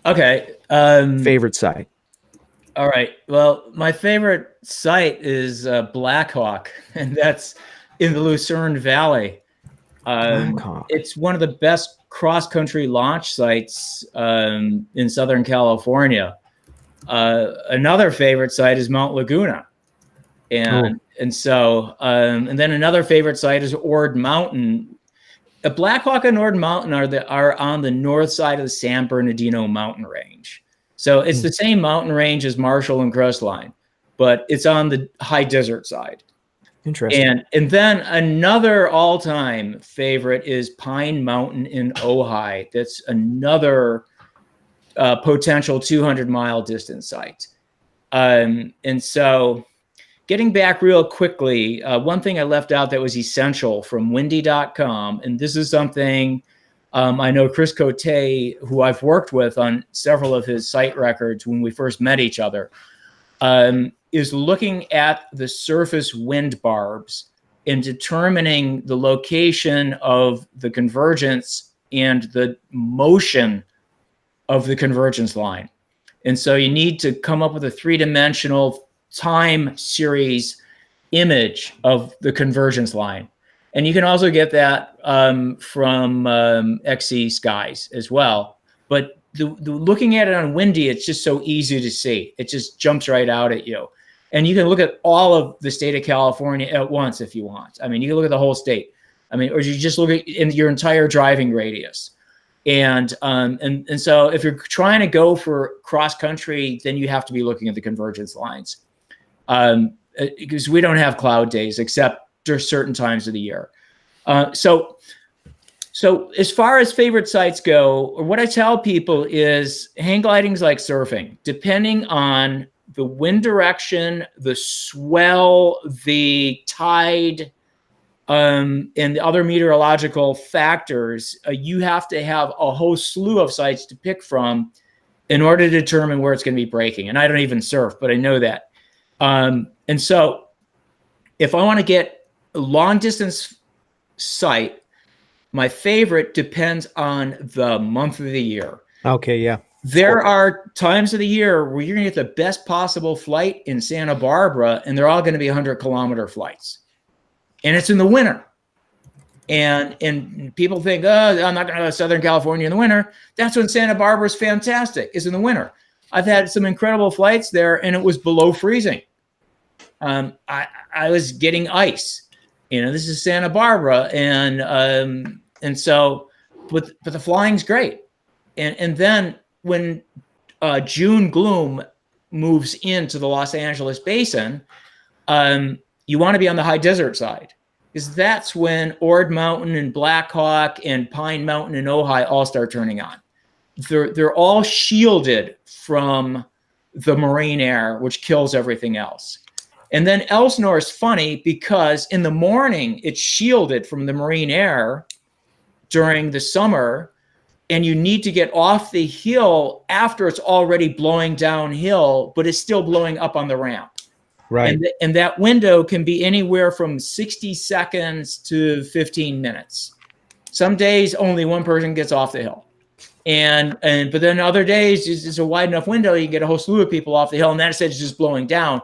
Okay. Favorite site. All right. Well, my favorite site is Blackhawk, and that's in the Lucerne Valley. It's one of the best cross-country launch sites in Southern California. Another favorite site is Mount Laguna. And then another favorite site is Ord Mountain. Blackhawk and Ord Mountain are on the north side of the San Bernardino mountain range. So it's the same mountain range as Marshall and Crestline, but it's on the high desert side. Interesting. And then another all-time favorite is Pine Mountain in Ojai. That's another potential 200-mile distance site. And so getting back real quickly, one thing I left out that was essential from windy.com, and this is something I know Chris Cote, who I've worked with on several of his site records when we first met each other, is looking at the surface wind barbs and determining the location of the convergence and the motion of the convergence line. And so you need to come up with a three-dimensional time series image of the convergence line. And you can also get that from XC Skies as well. But the looking at it on Windy, it's just so easy to see. It just jumps right out at you. And you can look at all of the state of California at once if you want. I mean, you can look at the whole state. I mean, or you just look at in your entire driving radius. And so if you're trying to go for cross country, then you have to be looking at the convergence lines, because we don't have cloud days except there's certain times of the year. So as far as favorite sites go, or what I tell people is hang gliding is like surfing. Depending on the wind direction, the swell, the tide, and the other meteorological factors, you have to have a whole slew of sites to pick from in order to determine where it's going to be breaking. And I don't even surf, but I know that. And so if I want to get a long distance site, my favorite depends on the month of the year. Okay, yeah. There are times of the year where you're going to get the best possible flight in Santa Barbara, and they're all going to be 100-kilometer flights. And it's in the winter. And people think, oh, I'm not going to go to Southern California in the winter. That's when Santa Barbara is fantastic, is in the winter. I've had some incredible flights there, and it was below freezing. I was getting ice. This is Santa Barbara, and so, but the flying's great. And then when June gloom moves into the Los Angeles basin, you want to be on the high desert side, because that's when Ord Mountain and Black Hawk and Pine Mountain and Ojai all start turning on. They're all shielded from the marine air, which kills everything else. And then Elsinore is funny because in the morning it's shielded from the marine air during the summer, and you need to get off the hill after it's already blowing downhill, but it's still blowing up on the ramp. Right. And that window can be anywhere from 60 seconds to 15 minutes. Some days only one person gets off the hill. But then other days it's a wide enough window, you get a whole slew of people off the hill, and that says it's just blowing down.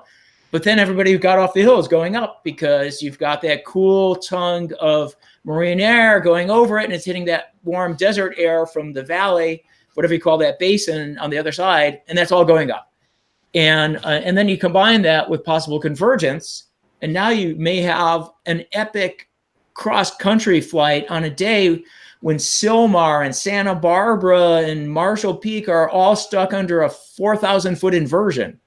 But then everybody who got off the hill is going up, because you've got that cool tongue of marine air going over it, and it's hitting that warm desert air from the valley, whatever you call that basin on the other side, and that's all going up. And then you combine that with possible convergence, and now you may have an epic cross-country flight on a day when Silmar and Santa Barbara and Marshall Peak are all stuck under a 4,000-foot inversion.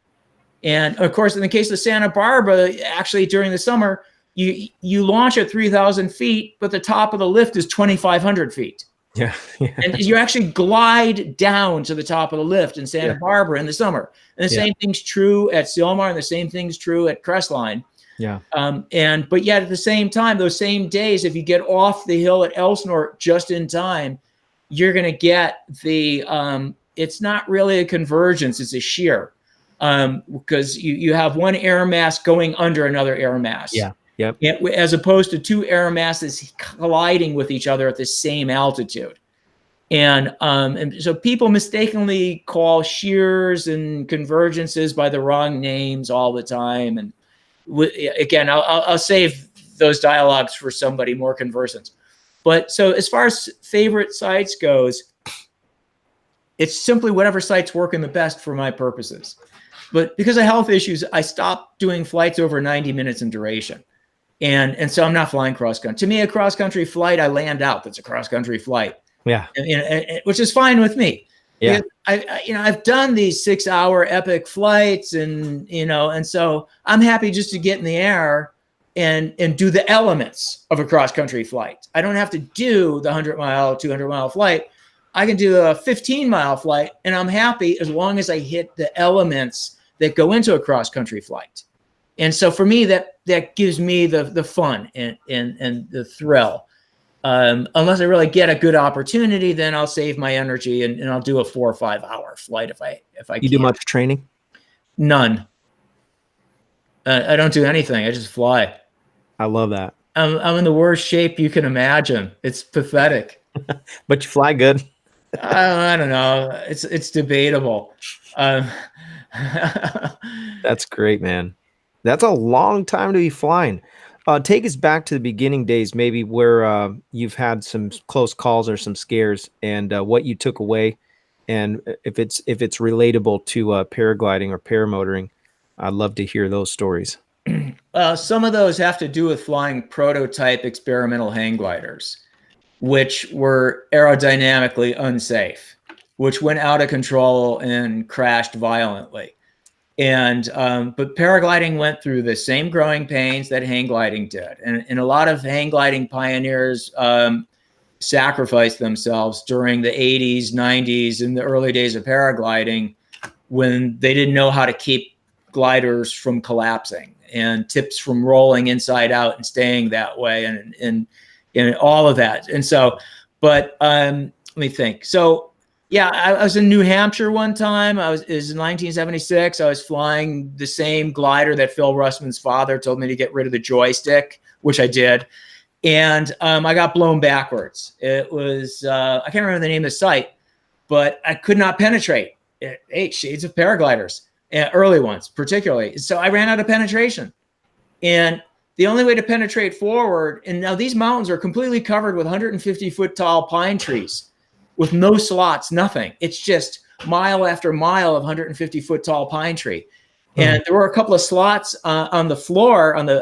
And of course, in the case of Santa Barbara, actually during the summer, you launch at 3,000 feet, but the top of the lift is 2,500 feet. Yeah. And you actually glide down to the top of the lift in Santa Barbara in the summer. And the same thing's true at Silmar, and the same thing's true at Crestline. Yeah. But yet at the same time, those same days, if you get off the hill at Elsinore just in time, you're going to get it's not really a convergence, it's a shear. Because you have one air mass going under another air mass. Yeah. Yep. As opposed to two air masses colliding with each other at the same altitude. And so people mistakenly call shears and convergences by the wrong names all the time. And again, I'll save those dialogues for somebody more conversant. But so as far as favorite sites goes, it's simply whatever sites working the best for my purposes. But because of health issues, I stopped doing flights over 90 minutes in duration. And so I'm not flying cross-country. To me, a cross-country flight, I land out. That's a cross-country flight. Yeah. Which is fine with me. Yeah. I've done these 6-hour epic flights, and so I'm happy just to get in the air and do the elements of a cross-country flight. I don't have to do the 100-mile, 200-mile flight. I can do a 15-mile flight, and I'm happy as long as I hit the elements that go into a cross-country flight. And so for me, that gives me the fun and the thrill. Unless I really get a good opportunity, then I'll save my energy and I'll do a 4 or 5 hour flight if I can. You do much training? None. I don't do anything. I just fly. I love that. I'm in the worst shape you can imagine. It's pathetic. But you fly good. I don't know. It's debatable. That's great, man. That's a long time to be flying. Take us back to the beginning days, maybe where you've had some close calls or some scares, and what you took away, and if it's relatable to paragliding or paramotoring. I'd love to hear those stories. Some of those have to do with flying prototype experimental hang gliders. which were aerodynamically unsafe, which went out of control and crashed violently. And but paragliding went through the same growing pains that hang gliding did, and a lot of hang gliding pioneers sacrificed themselves during the 80s, 90s, and the early days of paragliding, when they didn't know how to keep gliders from collapsing and tips from rolling inside out and staying that way, and all of that. And so, but let me think. So yeah, I was in New Hampshire one time. It was in 1976. I was flying the same glider that Phil Russman's father told me to get rid of the joystick, which I did. And I got blown backwards. It was, I can't remember the name of the site, but I could not penetrate. 8 shades of paragliders, early ones particularly. So I ran out of penetration. And the only way to penetrate forward, and now these mountains are completely covered with 150-foot tall pine trees, with no slots, nothing. It's just mile after mile of 150-foot tall pine tree. And there were a couple of slots on the floor, on the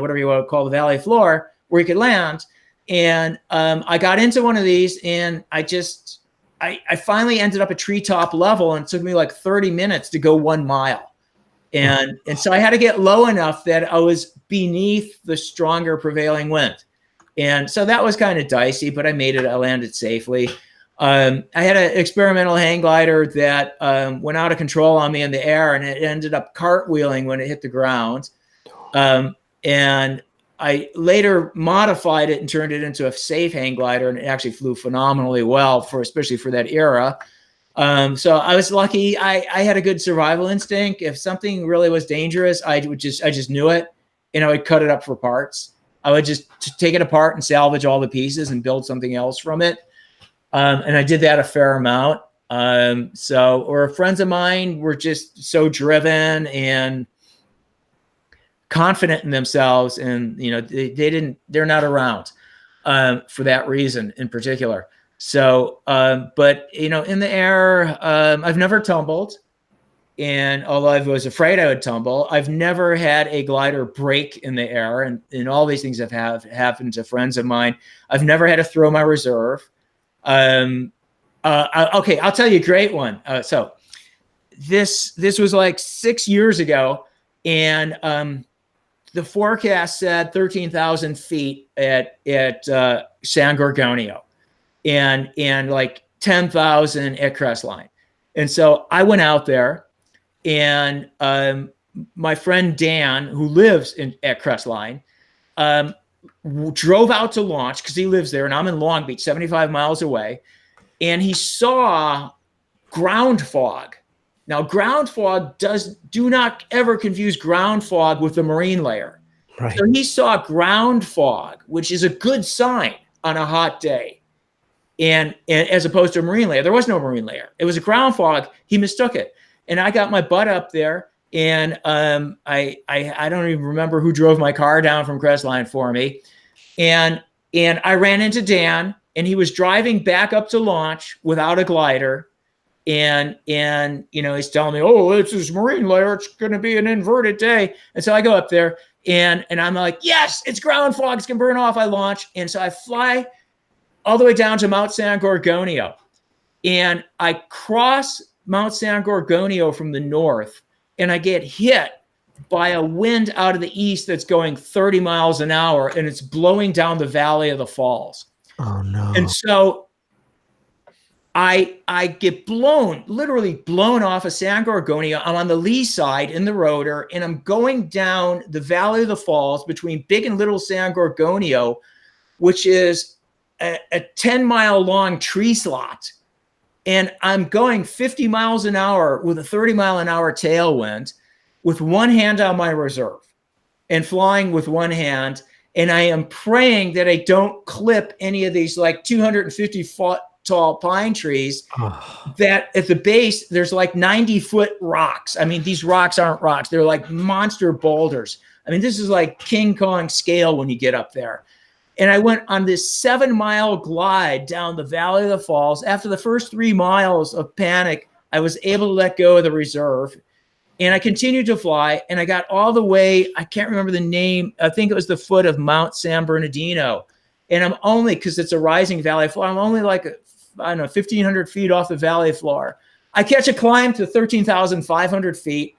whatever you want to call the valley floor, where you could land. And I got into one of these, and I finally ended up at treetop level, and it took me like 30 minutes to go 1 mile. And so I had to get low enough that I was beneath the stronger prevailing wind. And so that was kind of dicey, but I made it. I landed safely. I had an experimental hang glider that went out of control on me in the air, and it ended up cartwheeling when it hit the ground. And I later modified it and turned it into a safe hang glider, and it actually flew phenomenally well, especially for that era. So I was lucky. I had a good survival instinct. If something really was dangerous, I just knew it, and I would cut it up for parts. I would just take it apart and salvage all the pieces and build something else from it. And I did that a fair amount. Or friends of mine were just so driven and confident in themselves, and they're not around for that reason in particular. So, but in the air, I've never tumbled. And although I was afraid I would tumble, I've never had a glider break in the air. And all these things have happened to friends of mine. I've never had to throw my reserve. Okay, I'll tell you a great one. So this was like 6 years ago, and the forecast said 13,000 feet at San Gorgonio, and like 10,000 at Crestline. And so I went out there, and my friend Dan, who lives at Crestline, drove out to launch because he lives there, and I'm in Long Beach, 75 miles away, and he saw ground fog. Now, ground fog do not ever confuse ground fog with the marine layer. Right. So he saw ground fog, which is a good sign on a hot day, and as opposed to a marine layer. There was no marine layer. It was a ground fog. He mistook it, and I got my butt up there. And I don't even remember who drove my car down from Crestline for me. And I ran into Dan, and he was driving back up to launch without a glider. And he's telling me, oh, it's this marine layer. It's going to be an inverted day. And so I go up there, and I'm like, yes, it's ground fog. It's going to burn off. I launch. And so I fly all the way down to Mount San Gorgonio. And I cross Mount San Gorgonio from the north, and I get hit by a wind out of the east that's going 30 miles an hour, and it's blowing down the valley of the falls. Oh, no. And so I get literally blown off of San Gorgonio. I'm on the lee side in the rotor, and I'm going down the valley of the falls between Big and Little San Gorgonio, which is a 10-mile long tree slot. And I'm going 50 miles an hour with a 30-mile-an-hour tailwind, with one hand on my reserve and flying with one hand. And I am praying that I don't clip any of these like 250-foot tall pine trees that at the base, there's like 90-foot rocks. I mean, these rocks aren't rocks. They're like monster boulders. I mean, this is like King Kong scale when you get up there. And I went on this 7-mile glide down the valley of the falls. After the first 3 miles of panic, I was able to let go of the reserve. And I continued to fly, and I got all the way, I can't remember the name, I think it was the foot of Mount San Bernardino. And I'm only, because it's a rising valley floor, I'm only like, I don't know, 1,500 feet off the valley floor. I catch a climb to 13,500 feet,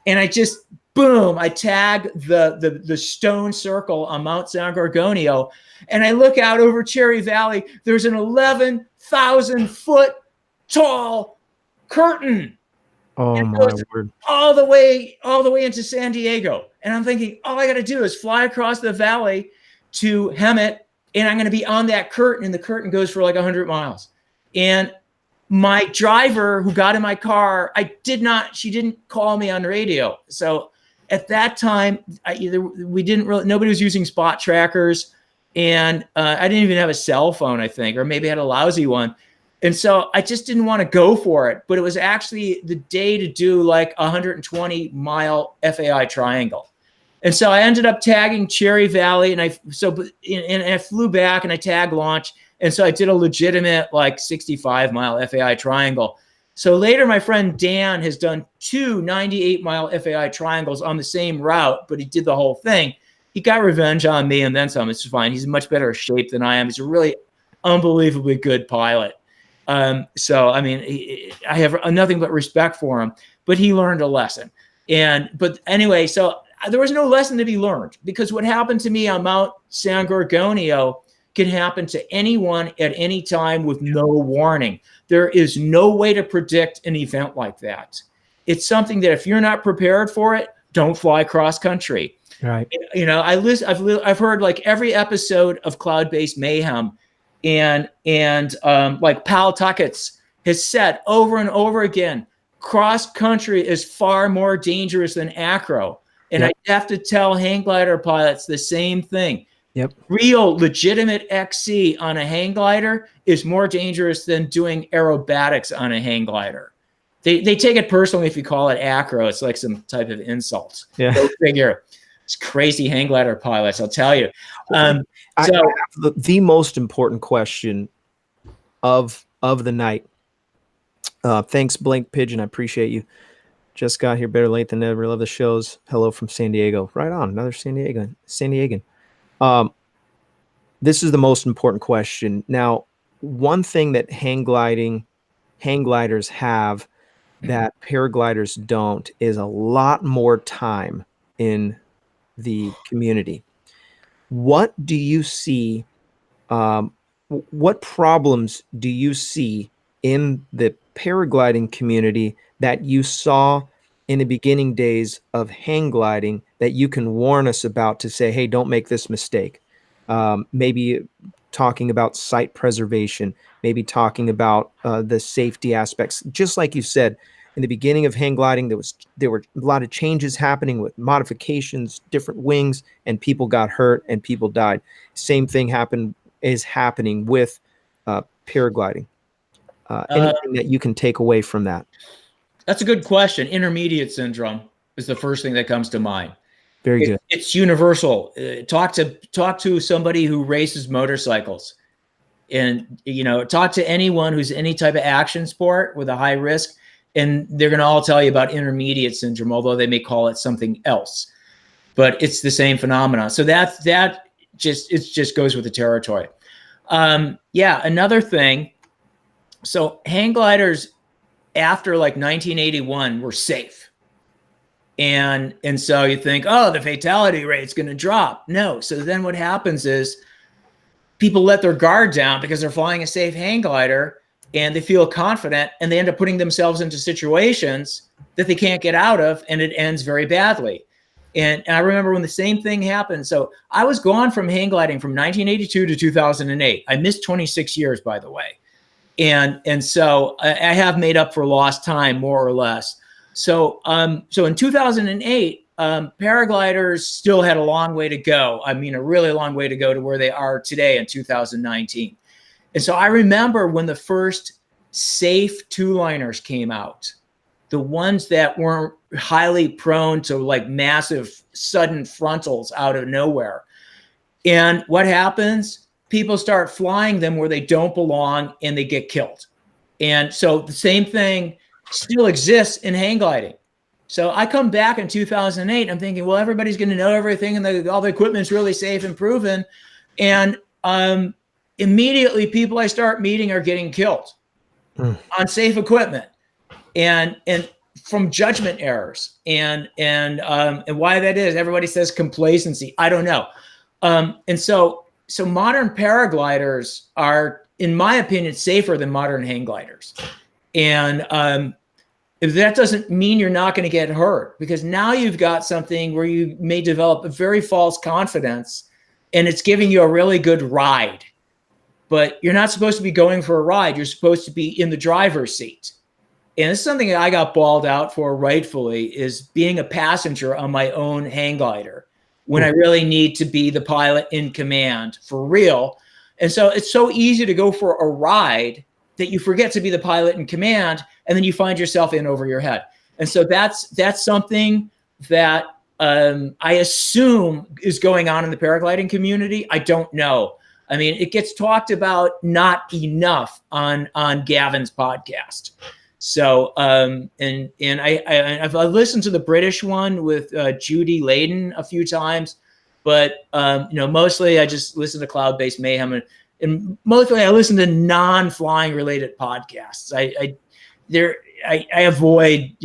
and I just, boom, I tag the stone circle on Mount San Gorgonio, and I look out over Cherry Valley. There's an 11,000 foot tall curtain. Oh my word. All the way into San Diego. And I'm thinking, all I got to do is fly across the valley to Hemet, and I'm going to be on that curtain, and the curtain goes for like 100 miles. And my driver who got in my car, she didn't call me on radio. So at that time, nobody was using spot trackers, and I didn't even have a cell phone, I think, or maybe I had a lousy one. And so I just didn't want to go for it, but it was actually the day to do like a 120-mile FAI triangle. And so I ended up tagging Cherry Valley, and I flew back and I tagged launch. And so I did a legitimate like 65-mile FAI triangle. So later, my friend Dan has done 2 98-mile FAI triangles on the same route, but he did the whole thing. He got revenge on me and then some. It's fine. He's in much better shape than I am. He's a really unbelievably good pilot. So, I mean, I have nothing but respect for him, but he learned a lesson. But anyway, so there was no lesson to be learned, because what happened to me on Mount San Gorgonio can happen to anyone at any time with no warning. There is no way to predict an event like that. It's something that if you're not prepared for it, don't fly cross country. Right. You know, I've heard like every episode of Cloud-Based Mayhem, and like Pal Tuckets has said over and over again, cross country is far more dangerous than acro. And I have to tell hang glider pilots the same thing. Yep. Real legitimate XC on a hang glider is more dangerous than doing aerobatics on a hang glider. They take it personally if you call it acro. It's like some type of insult. Yeah. Go figure. It's crazy hang glider pilots, I'll tell you. I have the most important question of the night. Thanks, Blank Pigeon. I appreciate you. Just got here, better late than never. Love the shows. Hello from San Diego. Right on, another San Diegan. This is the most important question. Now, one thing that hang gliders have that paragliders don't is a lot more time in the community. What do you see? What problems do you see in the paragliding community that you saw in the beginning days of hang gliding that you can warn us about to say, hey, don't make this mistake? Maybe talking about site preservation, maybe talking about the safety aspects. Just like you said, in the beginning of hang gliding, there were a lot of changes happening with modifications, different wings, and people got hurt and people died. Same thing is happening with paragliding. Anything that you can take away from that? That's a good question. Intermediate syndrome is the first thing that comes to mind. Very good. It's universal. Talk to somebody who races motorcycles, and talk to anyone who's any type of action sport with a high risk, and they're going to all tell you about intermediate syndrome, although they may call it something else. But it's the same phenomenon. So that just goes with the territory. Another thing. So hang gliders after like 1981 were safe. And so you think, oh, the fatality rate's going to drop. No. So then what happens is people let their guard down because they're flying a safe hang glider and they feel confident, and they end up putting themselves into situations that they can't get out of, and it ends very badly. And I remember when the same thing happened. So I was gone from hang gliding from 1982 to 2008. I missed 26 years, by the way. And so I have made up for lost time, more or less. So in 2008, paragliders still had a long way to go. I mean, a really long way to go to where they are today in 2019. And so I remember when the first safe two-liners came out, the ones that weren't highly prone to like massive sudden frontals out of nowhere. And what happens? People start flying them where they don't belong and they get killed. And so the same thing still exists in hang gliding. So I come back in 2008, I'm thinking, well, everybody's going to know everything, and all the equipment's really safe and proven. And immediately people I start meeting are getting killed on safe equipment, and from judgment errors, and why that is. Everybody says complacency. I don't know. And so modern paragliders are, in my opinion, safer than modern hang gliders. And that doesn't mean you're not going to get hurt, because now you've got something where you may develop a very false confidence, and it's giving you a really good ride. But you're not supposed to be going for a ride. You're supposed to be in the driver's seat. And this is something that I got balled out for, rightfully, is being a passenger on my own hang glider when I really need to be the pilot in command for real. And so it's so easy to go for a ride that you forget to be the pilot in command, and then you find yourself in over your head. And so that's something that I assume is going on in the paragliding community. I don't know. I mean, it gets talked about not enough on Gavin's podcast. So, and I've listened to the British one with Judy Layden a few times, but mostly I just listen to Cloud-Based Mayhem, and mostly I listen to non-flying related podcasts. I avoid,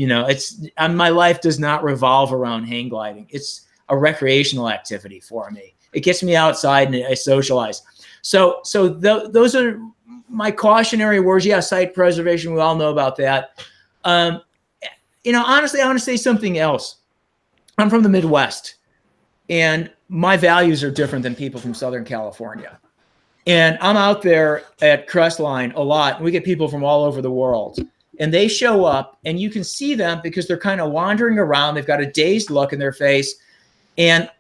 my life does not revolve around hang gliding. It's a recreational activity for me. It gets me outside and I socialize. So those are my cautionary words. Yeah, site preservation. We all know about that. Honestly, I want to say something else. I'm from the Midwest, and my values are different than people from Southern California. And I'm out there at Crestline a lot, and we get people from all over the world. And they show up, and you can see them because they're kind of wandering around. They've got a dazed look in their face, and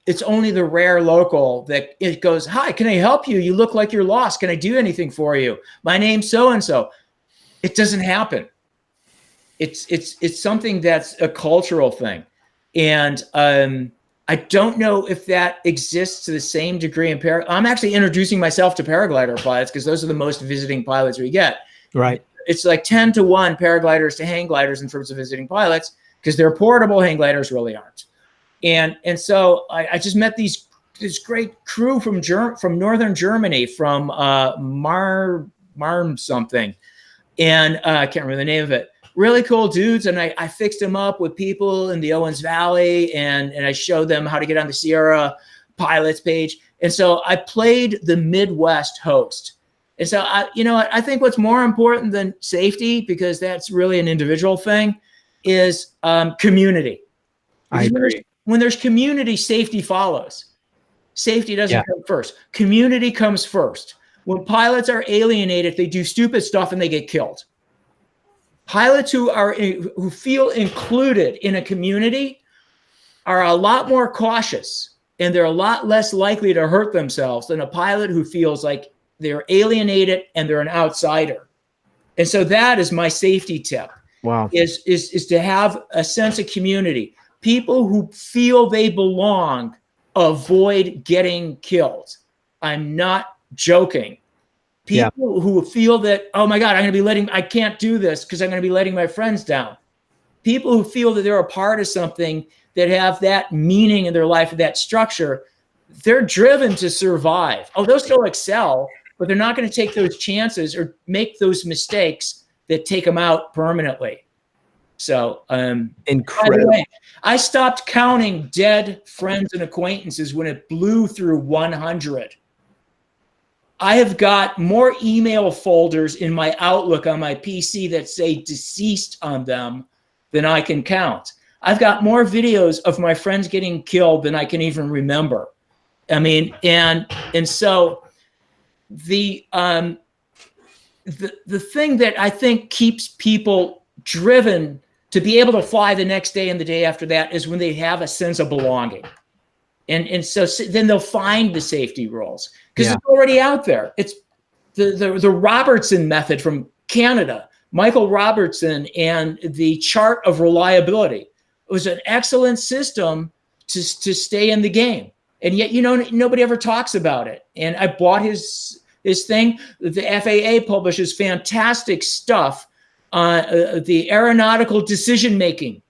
it's only the rare local that it goes, "Hi, can I help you? You look like you're lost. Can I do anything for you? My name's so-and-so." It doesn't happen. It's something that's a cultural thing. And I don't know if that exists to the same degree in I'm actually introducing myself to paraglider pilots because those are the most visiting pilots we get. Right. It's like 10 to 1 paragliders to hang gliders in terms of visiting pilots, because they're portable. Hang gliders really aren't. And so I just met this great crew from northern Germany, from Marm something, and I can't remember the name of it. Really cool dudes, and I fixed them up with people in the Owens Valley, and I showed them how to get on the Sierra pilots page. And so I played the Midwest host. And so I think what's more important than safety, because that's really an individual thing, is community. I agree. When there's community, safety follows. Safety doesn't come first. Community comes first. When pilots are alienated, they do stupid stuff and they get killed. Pilots who feel included in a community are a lot more cautious, and they're a lot less likely to hurt themselves than a pilot who feels like they're alienated and they're an outsider. And so that is my safety tip. Wow. Is to have a sense of community. People who feel they belong avoid getting killed. I'm not joking. People who feel that, oh my God, I can't do this because I'm going to be letting my friends down. People who feel that they're a part of something, that have that meaning in their life, that structure, they're driven to survive. Oh, they'll still excel, but they're not going to take those chances or make those mistakes that take them out permanently. So, incredible. By the way, I stopped counting dead friends and acquaintances when it blew through 100. I have got more email folders in my Outlook on my PC that say deceased on them than I can count. I've got more videos of my friends getting killed than I can even remember. I mean, and so the thing that I think keeps people driven to be able to fly the next day and the day after that is when they have a sense of belonging. And so then they'll find the safety rules because it's already out there. It's the Robertson method from Canada, Michael Robertson, and the chart of reliability. It was an excellent system to stay in the game. And yet, nobody ever talks about it. And I bought his thing. The FAA publishes fantastic stuff on the aeronautical decision making.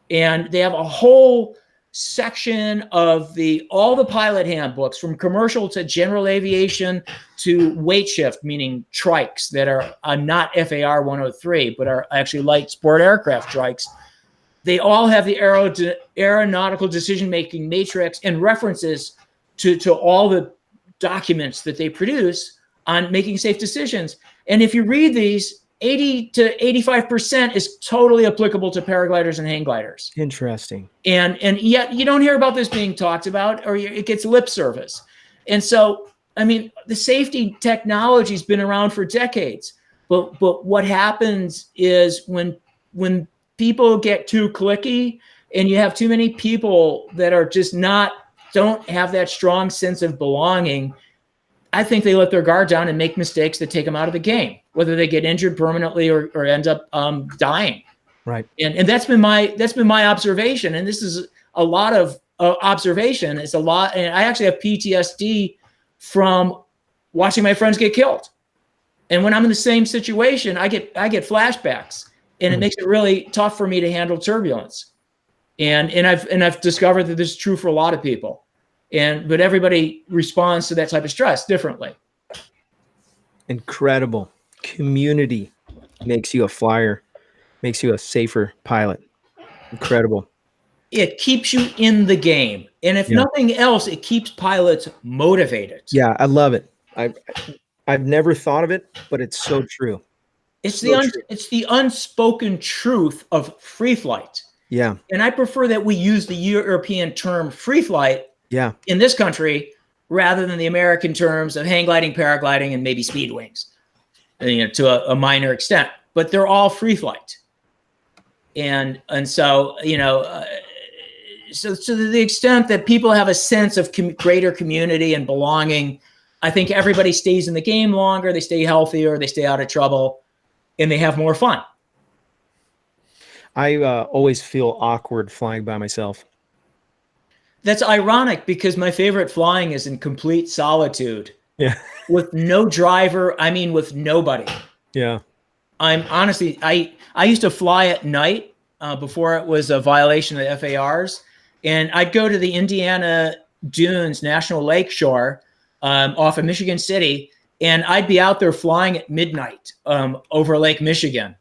And they have a whole section of all the pilot handbooks, from commercial to general aviation to weight shift, meaning trikes that are not FAR 103, but are actually light sport aircraft trikes. They all have the aeronautical decision-making matrix and references to all the documents that they produce on making safe decisions. And if you read these, 80 to 85% is totally applicable to paragliders and hang gliders. Interesting. And yet you don't hear about this being talked about, or it gets lip service. And so, I mean, the safety technology has been around for decades. But what happens is when people get too cliquey and you have too many people that are just don't have that strong sense of belonging, I think they let their guard down and make mistakes that take them out of the game, whether they get injured permanently or end up dying. Right. And that's been my observation. And this is a lot of observation. It's a lot. And I actually have PTSD from watching my friends get killed. And when I'm in the same situation, I get flashbacks, and it makes it really tough for me to handle turbulence. And I've discovered that this is true for a lot of people. But everybody responds to that type of stress differently. Incredible. Community makes you a flyer, makes you a safer pilot. Incredible. It keeps you in the game. And if nothing else, it keeps pilots motivated. Yeah, I love it. I've never thought of it, but it's so true. It's the unspoken truth of free flight. Yeah. And I prefer that we use the European term free flight in this country rather than the American terms of hang gliding, paragliding, and maybe speed wings, to a minor extent. But they're all free flight. And so, so to the extent that people have a sense of greater community and belonging, I think everybody stays in the game longer, they stay healthier, they stay out of trouble, and they have more fun. I always feel awkward flying by myself. That's ironic because my favorite flying is in complete solitude. Yeah. With no driver, I mean with nobody. Yeah. I'm honestly, I used to fly at night before it was a violation of the FARs. And I'd go to the Indiana Dunes National Lake Shore off of Michigan City, and I'd be out there flying at midnight over Lake Michigan.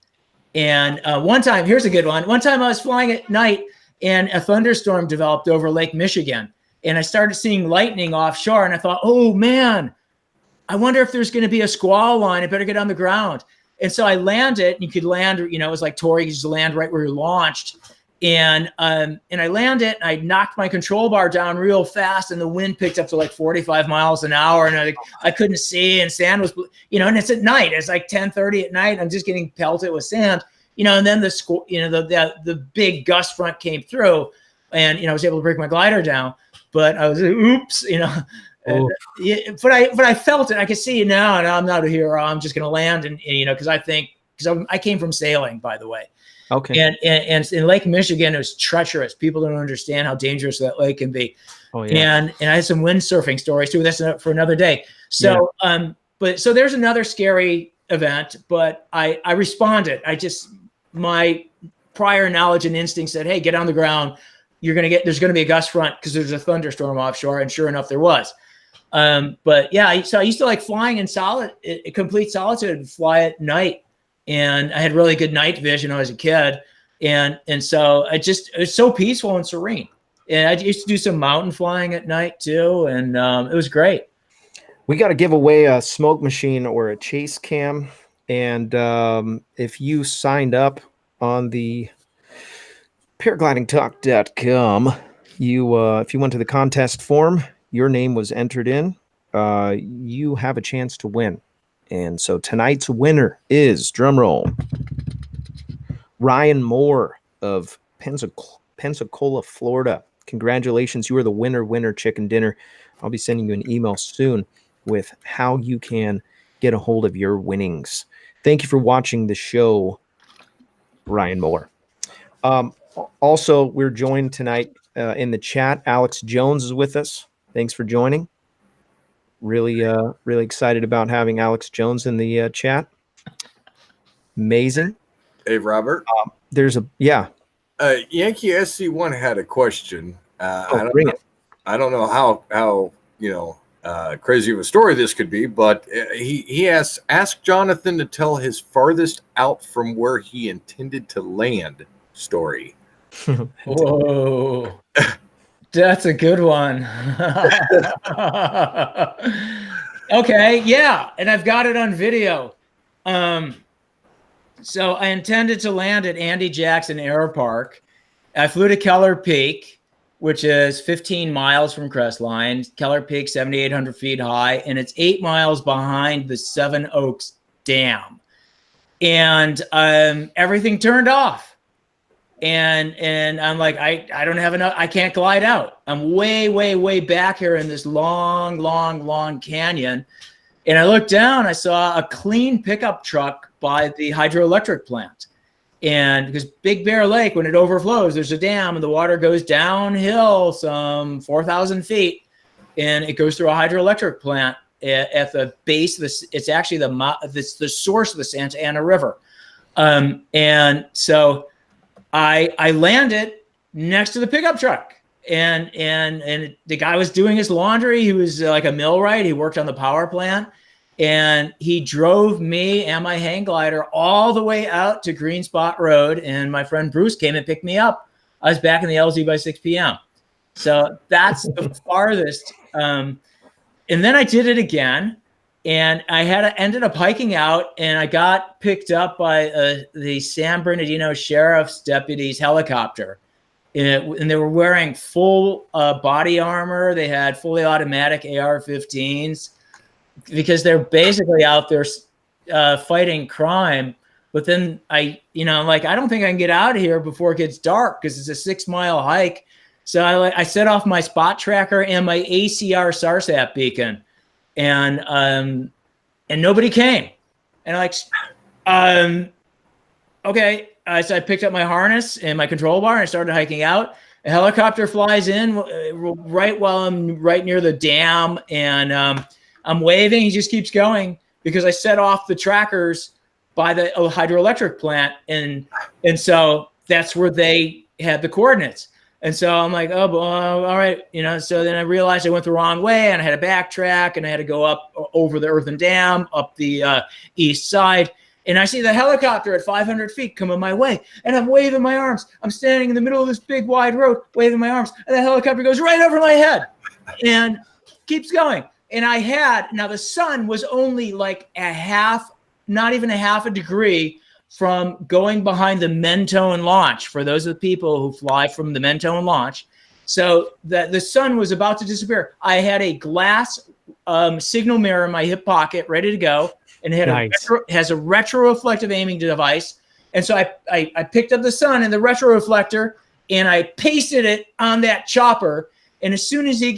And one time, here's a good one. One time I was flying at night and a thunderstorm developed over Lake Michigan. And I started seeing lightning offshore, and I thought, oh man, I wonder if there's going to be a squall line. I better get on the ground. And so I landed, and you could land, it was like Tori, you just land right where you launched. And I landed, and I knocked my control bar down real fast, and the wind picked up to like 45 miles an hour, and I couldn't see, and sand was, and it's at night. It's like 10:30 at night. I'm just getting pelted with sand, and then the big gust front came through, and I was able to break my glider down, but I was oops, but I felt it. I could see it now, and I'm not a hero. I'm just going to land, and because I came from sailing, by the way. Okay. And in Lake Michigan, it was treacherous. People don't understand how dangerous that lake can be. Oh yeah. And I had some windsurfing stories too. That's for another day. So so there's another scary event, but I responded. My prior knowledge and instinct said, hey, get on the ground. There's going to be a gust front because there's a thunderstorm offshore. And sure enough, there was. But yeah, so I used to like flying in complete solitude, fly at night. And I had really good night vision when I was a kid. And so it was so peaceful and serene. And I used to do some mountain flying at night too. And it was great. We got to give away a smoke machine or a chase cam. And if you signed up on the paraglidingtalk.com, if you went to the contest form, your name was entered in, you have a chance to win. And so tonight's winner is, drumroll, Ryan Moore of Pensacola, Florida. Congratulations. You are the winner, chicken dinner. I'll be sending you an email soon with how you can get a hold of your winnings. Thank you for watching the show, Ryan Moore. Also, we're joined tonight in the chat. Alex Jones is with us. Thanks for joining. Really excited about having Alex Jones in the chat. Amazing. Hey, Robert. Yankee SC1 had a question. I don't know how crazy of a story this could be, but he asked Jonathan to tell his farthest out from where he intended to land story. Whoa, that's a good one. Okay, yeah, and I've got it on video. So I intended to land at Andy Jackson Air Park. I flew to Keller Peak, which is 15 miles from Crestline. Keller Peak, 7,800 feet high, and it's 8 miles behind the Seven Oaks Dam. And everything turned off. And I'm like, I don't have enough. I can't glide out. I'm way, way, way back here in this long, long, long canyon. And I looked down, I saw a clean pickup truck by the hydroelectric plant. And because Big Bear Lake, when it overflows, there's a dam and the water goes downhill some 4,000 feet, and it goes through a hydroelectric plant at the base. It's actually the source of the Santa Ana River. And so I landed next to the pickup truck. And the guy was doing his laundry. He was like a millwright. He worked on the power plant, and he drove me and my hang glider all the way out to Green Spot Road. And my friend Bruce came and picked me up. I was back in the LZ by 6 p.m. So that's the farthest. And then I did it again, and I ended up hiking out, and I got picked up by the San Bernardino Sheriff's deputy's helicopter. And they were wearing full body armor. They had fully automatic AR-15s because they're basically out there fighting crime. But then I don't think I can get out of here before it gets dark because it's a 6-mile hike. So I set off my spot tracker and my ACR SARSAT beacon, and nobody came. And okay. So I picked up my harness and my control bar and I started hiking out. A helicopter flies in right while I'm right near the dam, and I'm waving. He just keeps going because I set off the trackers by the hydroelectric plant, and so that's where they had the coordinates. And so I'm like, oh, well, all right, So then I realized I went the wrong way, and I had to backtrack, and I had to go up over the earthen dam, up the east side. And I see the helicopter at 500 feet coming my way, and I'm waving my arms. I'm standing in the middle of this big wide road, waving my arms, and the helicopter goes right over my head and keeps going. And now the sun was only like not even a half a degree from going behind the Mentone launch, for those of the people who fly from the Mentone launch. So the sun was about to disappear. I had a glass signal mirror in my hip pocket ready to go. And it has a retroreflective aiming device. And so I picked up the sun and the retroreflector, and I pasted it on that chopper. And as soon as he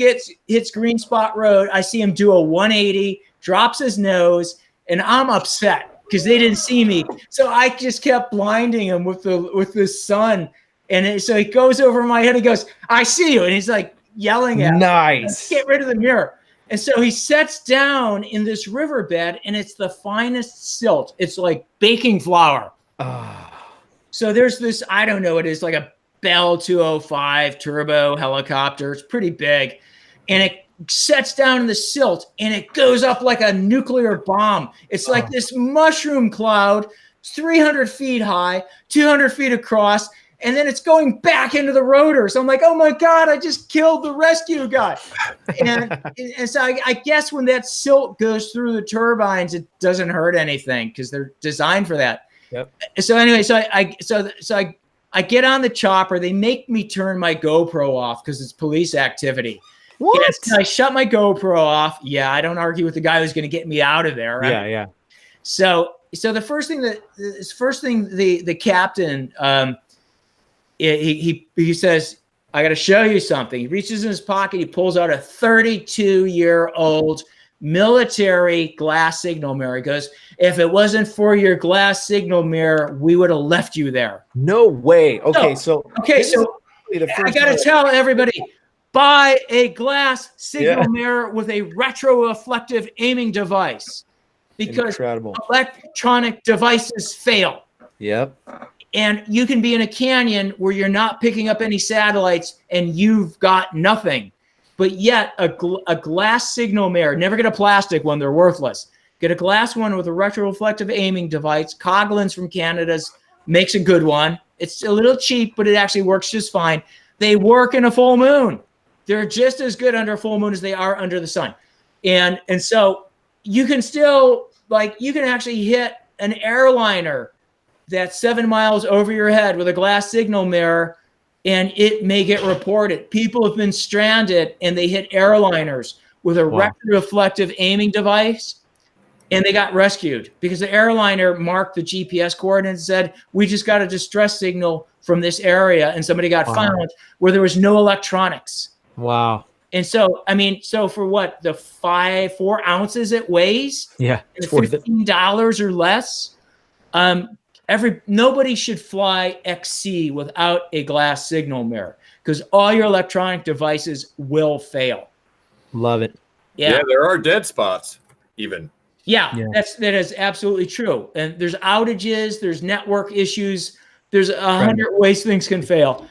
hits Green Spot Road, I see him do a 180, drops his nose, and I'm upset because they didn't see me. So I just kept blinding him with the sun. And so he goes over my head. He goes, "I see you." And he's like yelling at me. Nice. Get rid of the mirror. And so he sets down in this riverbed, and it's the finest silt. It's like baking flour. So there's this, I don't know, it is like a Bell 205 turbo helicopter. It's pretty big. And it sets down in the silt, and it goes up like a nuclear bomb. It's like this mushroom cloud, 300 feet high, 200 feet across, and then it's going back into the rotor. So I'm like, oh my God, I just killed the rescue guy. And so I guess when that silt goes through the turbines, it doesn't hurt anything because they're designed for that. Yep. So anyway, so I get on the chopper. They make me turn my GoPro off because it's police activity. What? And I shut my GoPro off. Yeah, I don't argue with the guy who's going to get me out of there. Right? Yeah. So the first thing the captain, he says, "I got to show you something." He reaches in his pocket. He pulls out a 32-year-old military glass signal mirror. He goes, "If it wasn't for your glass signal mirror, we would have left you there." No way. Okay, so I got to tell everybody, buy a glass signal mirror with a retroreflective aiming device because electronic devices fail. Yep. And you can be in a canyon where you're not picking up any satellites and you've got nothing. But yet a glass signal mirror, never get a plastic one, they're worthless. Get a glass one with a retroreflective aiming device. Coghlan's from Canada's makes a good one. It's a little cheap, but it actually works just fine. They work in a full moon. They're just as good under a full moon as they are under the sun. And so you can still, like, you can actually hit an airliner that's 7 miles over your head with a glass signal mirror, and it may get reported. People have been stranded and they hit airliners with a retroreflective aiming device, and they got rescued because the airliner marked the GPS coordinates and said, we just got a distress signal from this area, and somebody got found where there was no electronics. Wow. And so, I mean, so for what, the 4 ounces it weighs? Yeah, it's worth it. $15 or less. Nobody should fly XC without a glass signal mirror because all your electronic devices will fail. Love it. Yeah, there are dead spots even. Yeah, that is absolutely true. And there's outages, there's network issues, there's 100 ways things can fail.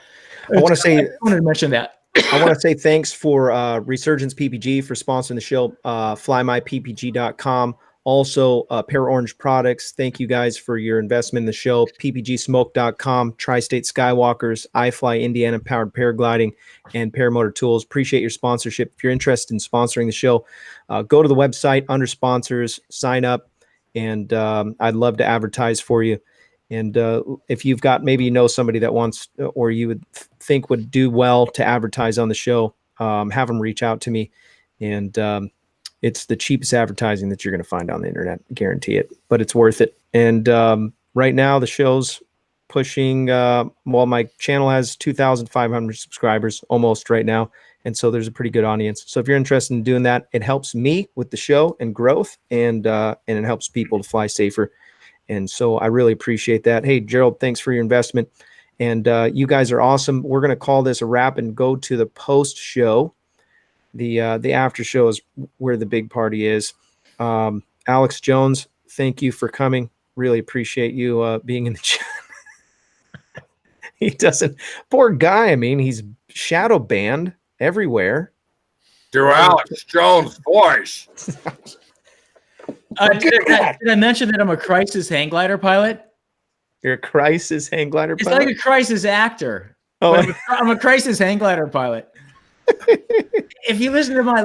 I want to mention that. I want to say thanks for Resurgence PPG for sponsoring the show. FlyMyPPG.com. Also, Para Orange Products. Thank you guys for your investment in the show. PPGSmoke.com, Tri-State Skywalkers, iFly Indiana Powered Paragliding, and Paramotor Tools. Appreciate your sponsorship. If you're interested in sponsoring the show, go to the website under sponsors, sign up, and I'd love to advertise for you. And if you've got, maybe you know somebody that wants, or you would think would do well to advertise on the show, have them reach out to me. And it's the cheapest advertising that you're going to find on the internet, guarantee it, but it's worth it. And right now the show's pushing, my channel has 2,500 subscribers almost right now. And so there's a pretty good audience. So if you're interested in doing that, it helps me with the show and growth, and it helps people to fly safer. And so I really appreciate that. Hey, Gerald, thanks for your investment. And you guys are awesome. We're going to call this a wrap and go to the post show. The after show is where the big party is. Alex Jones, thank you for coming. Really appreciate you being in the chat. He doesn't, poor guy. I mean, he's shadow banned everywhere. To Alex Jones' voice. Did I mention that I'm a crisis hang glider pilot? You're a crisis hang glider pilot? It's like a crisis actor. Oh, I'm a crisis hang glider pilot. If you listen to my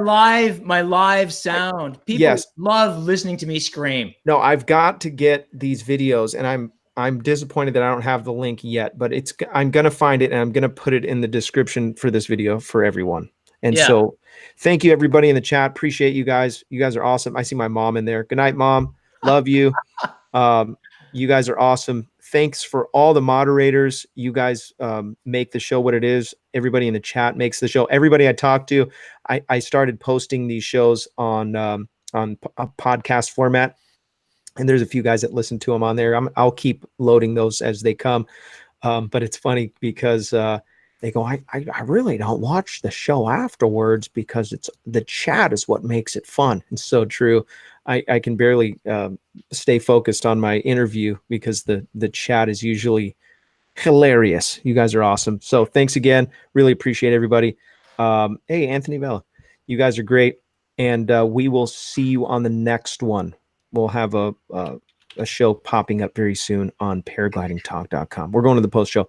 live sound, people love listening to me scream. No, I've got to get these videos, and I'm disappointed that I don't have the link yet, but I'm going to find it, and I'm going to put it in the description for this video for everyone. And so thank you, everybody in the chat. Appreciate you guys. You guys are awesome. I see my mom in there. Good night, Mom. Love you. You guys are awesome. Thanks for all the moderators. You guys make the show what it is. Everybody in the chat makes the show. Everybody I talk to, I started posting these shows on a podcast format, and there's a few guys that listen to them on there. I'll keep loading those as they come. But it's funny because they go, I really don't watch the show afterwards because the chat is what makes it fun. It's so true. I can barely stay focused on my interview because the chat is usually hilarious. You guys are awesome. So thanks again. Really appreciate everybody. Hey, Anthony Vela, you guys are great. And we will see you on the next one. We'll have a show popping up very soon on paraglidingtalk.com. We're going to the post show.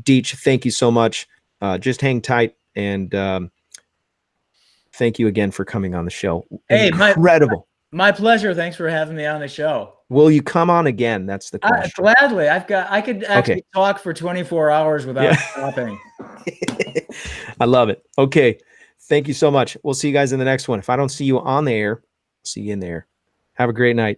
Dietch, thank you so much. Just hang tight, and thank you again for coming on the show. Hey, incredible. My pleasure. Thanks for having me on the show. Will you come on again? That's the question. Gladly. I could actually talk for 24 hours without stopping. I love it. Okay. Thank you so much. We'll see you guys in the next one. If I don't see you on the air, I'll see you in the air. Have a great night.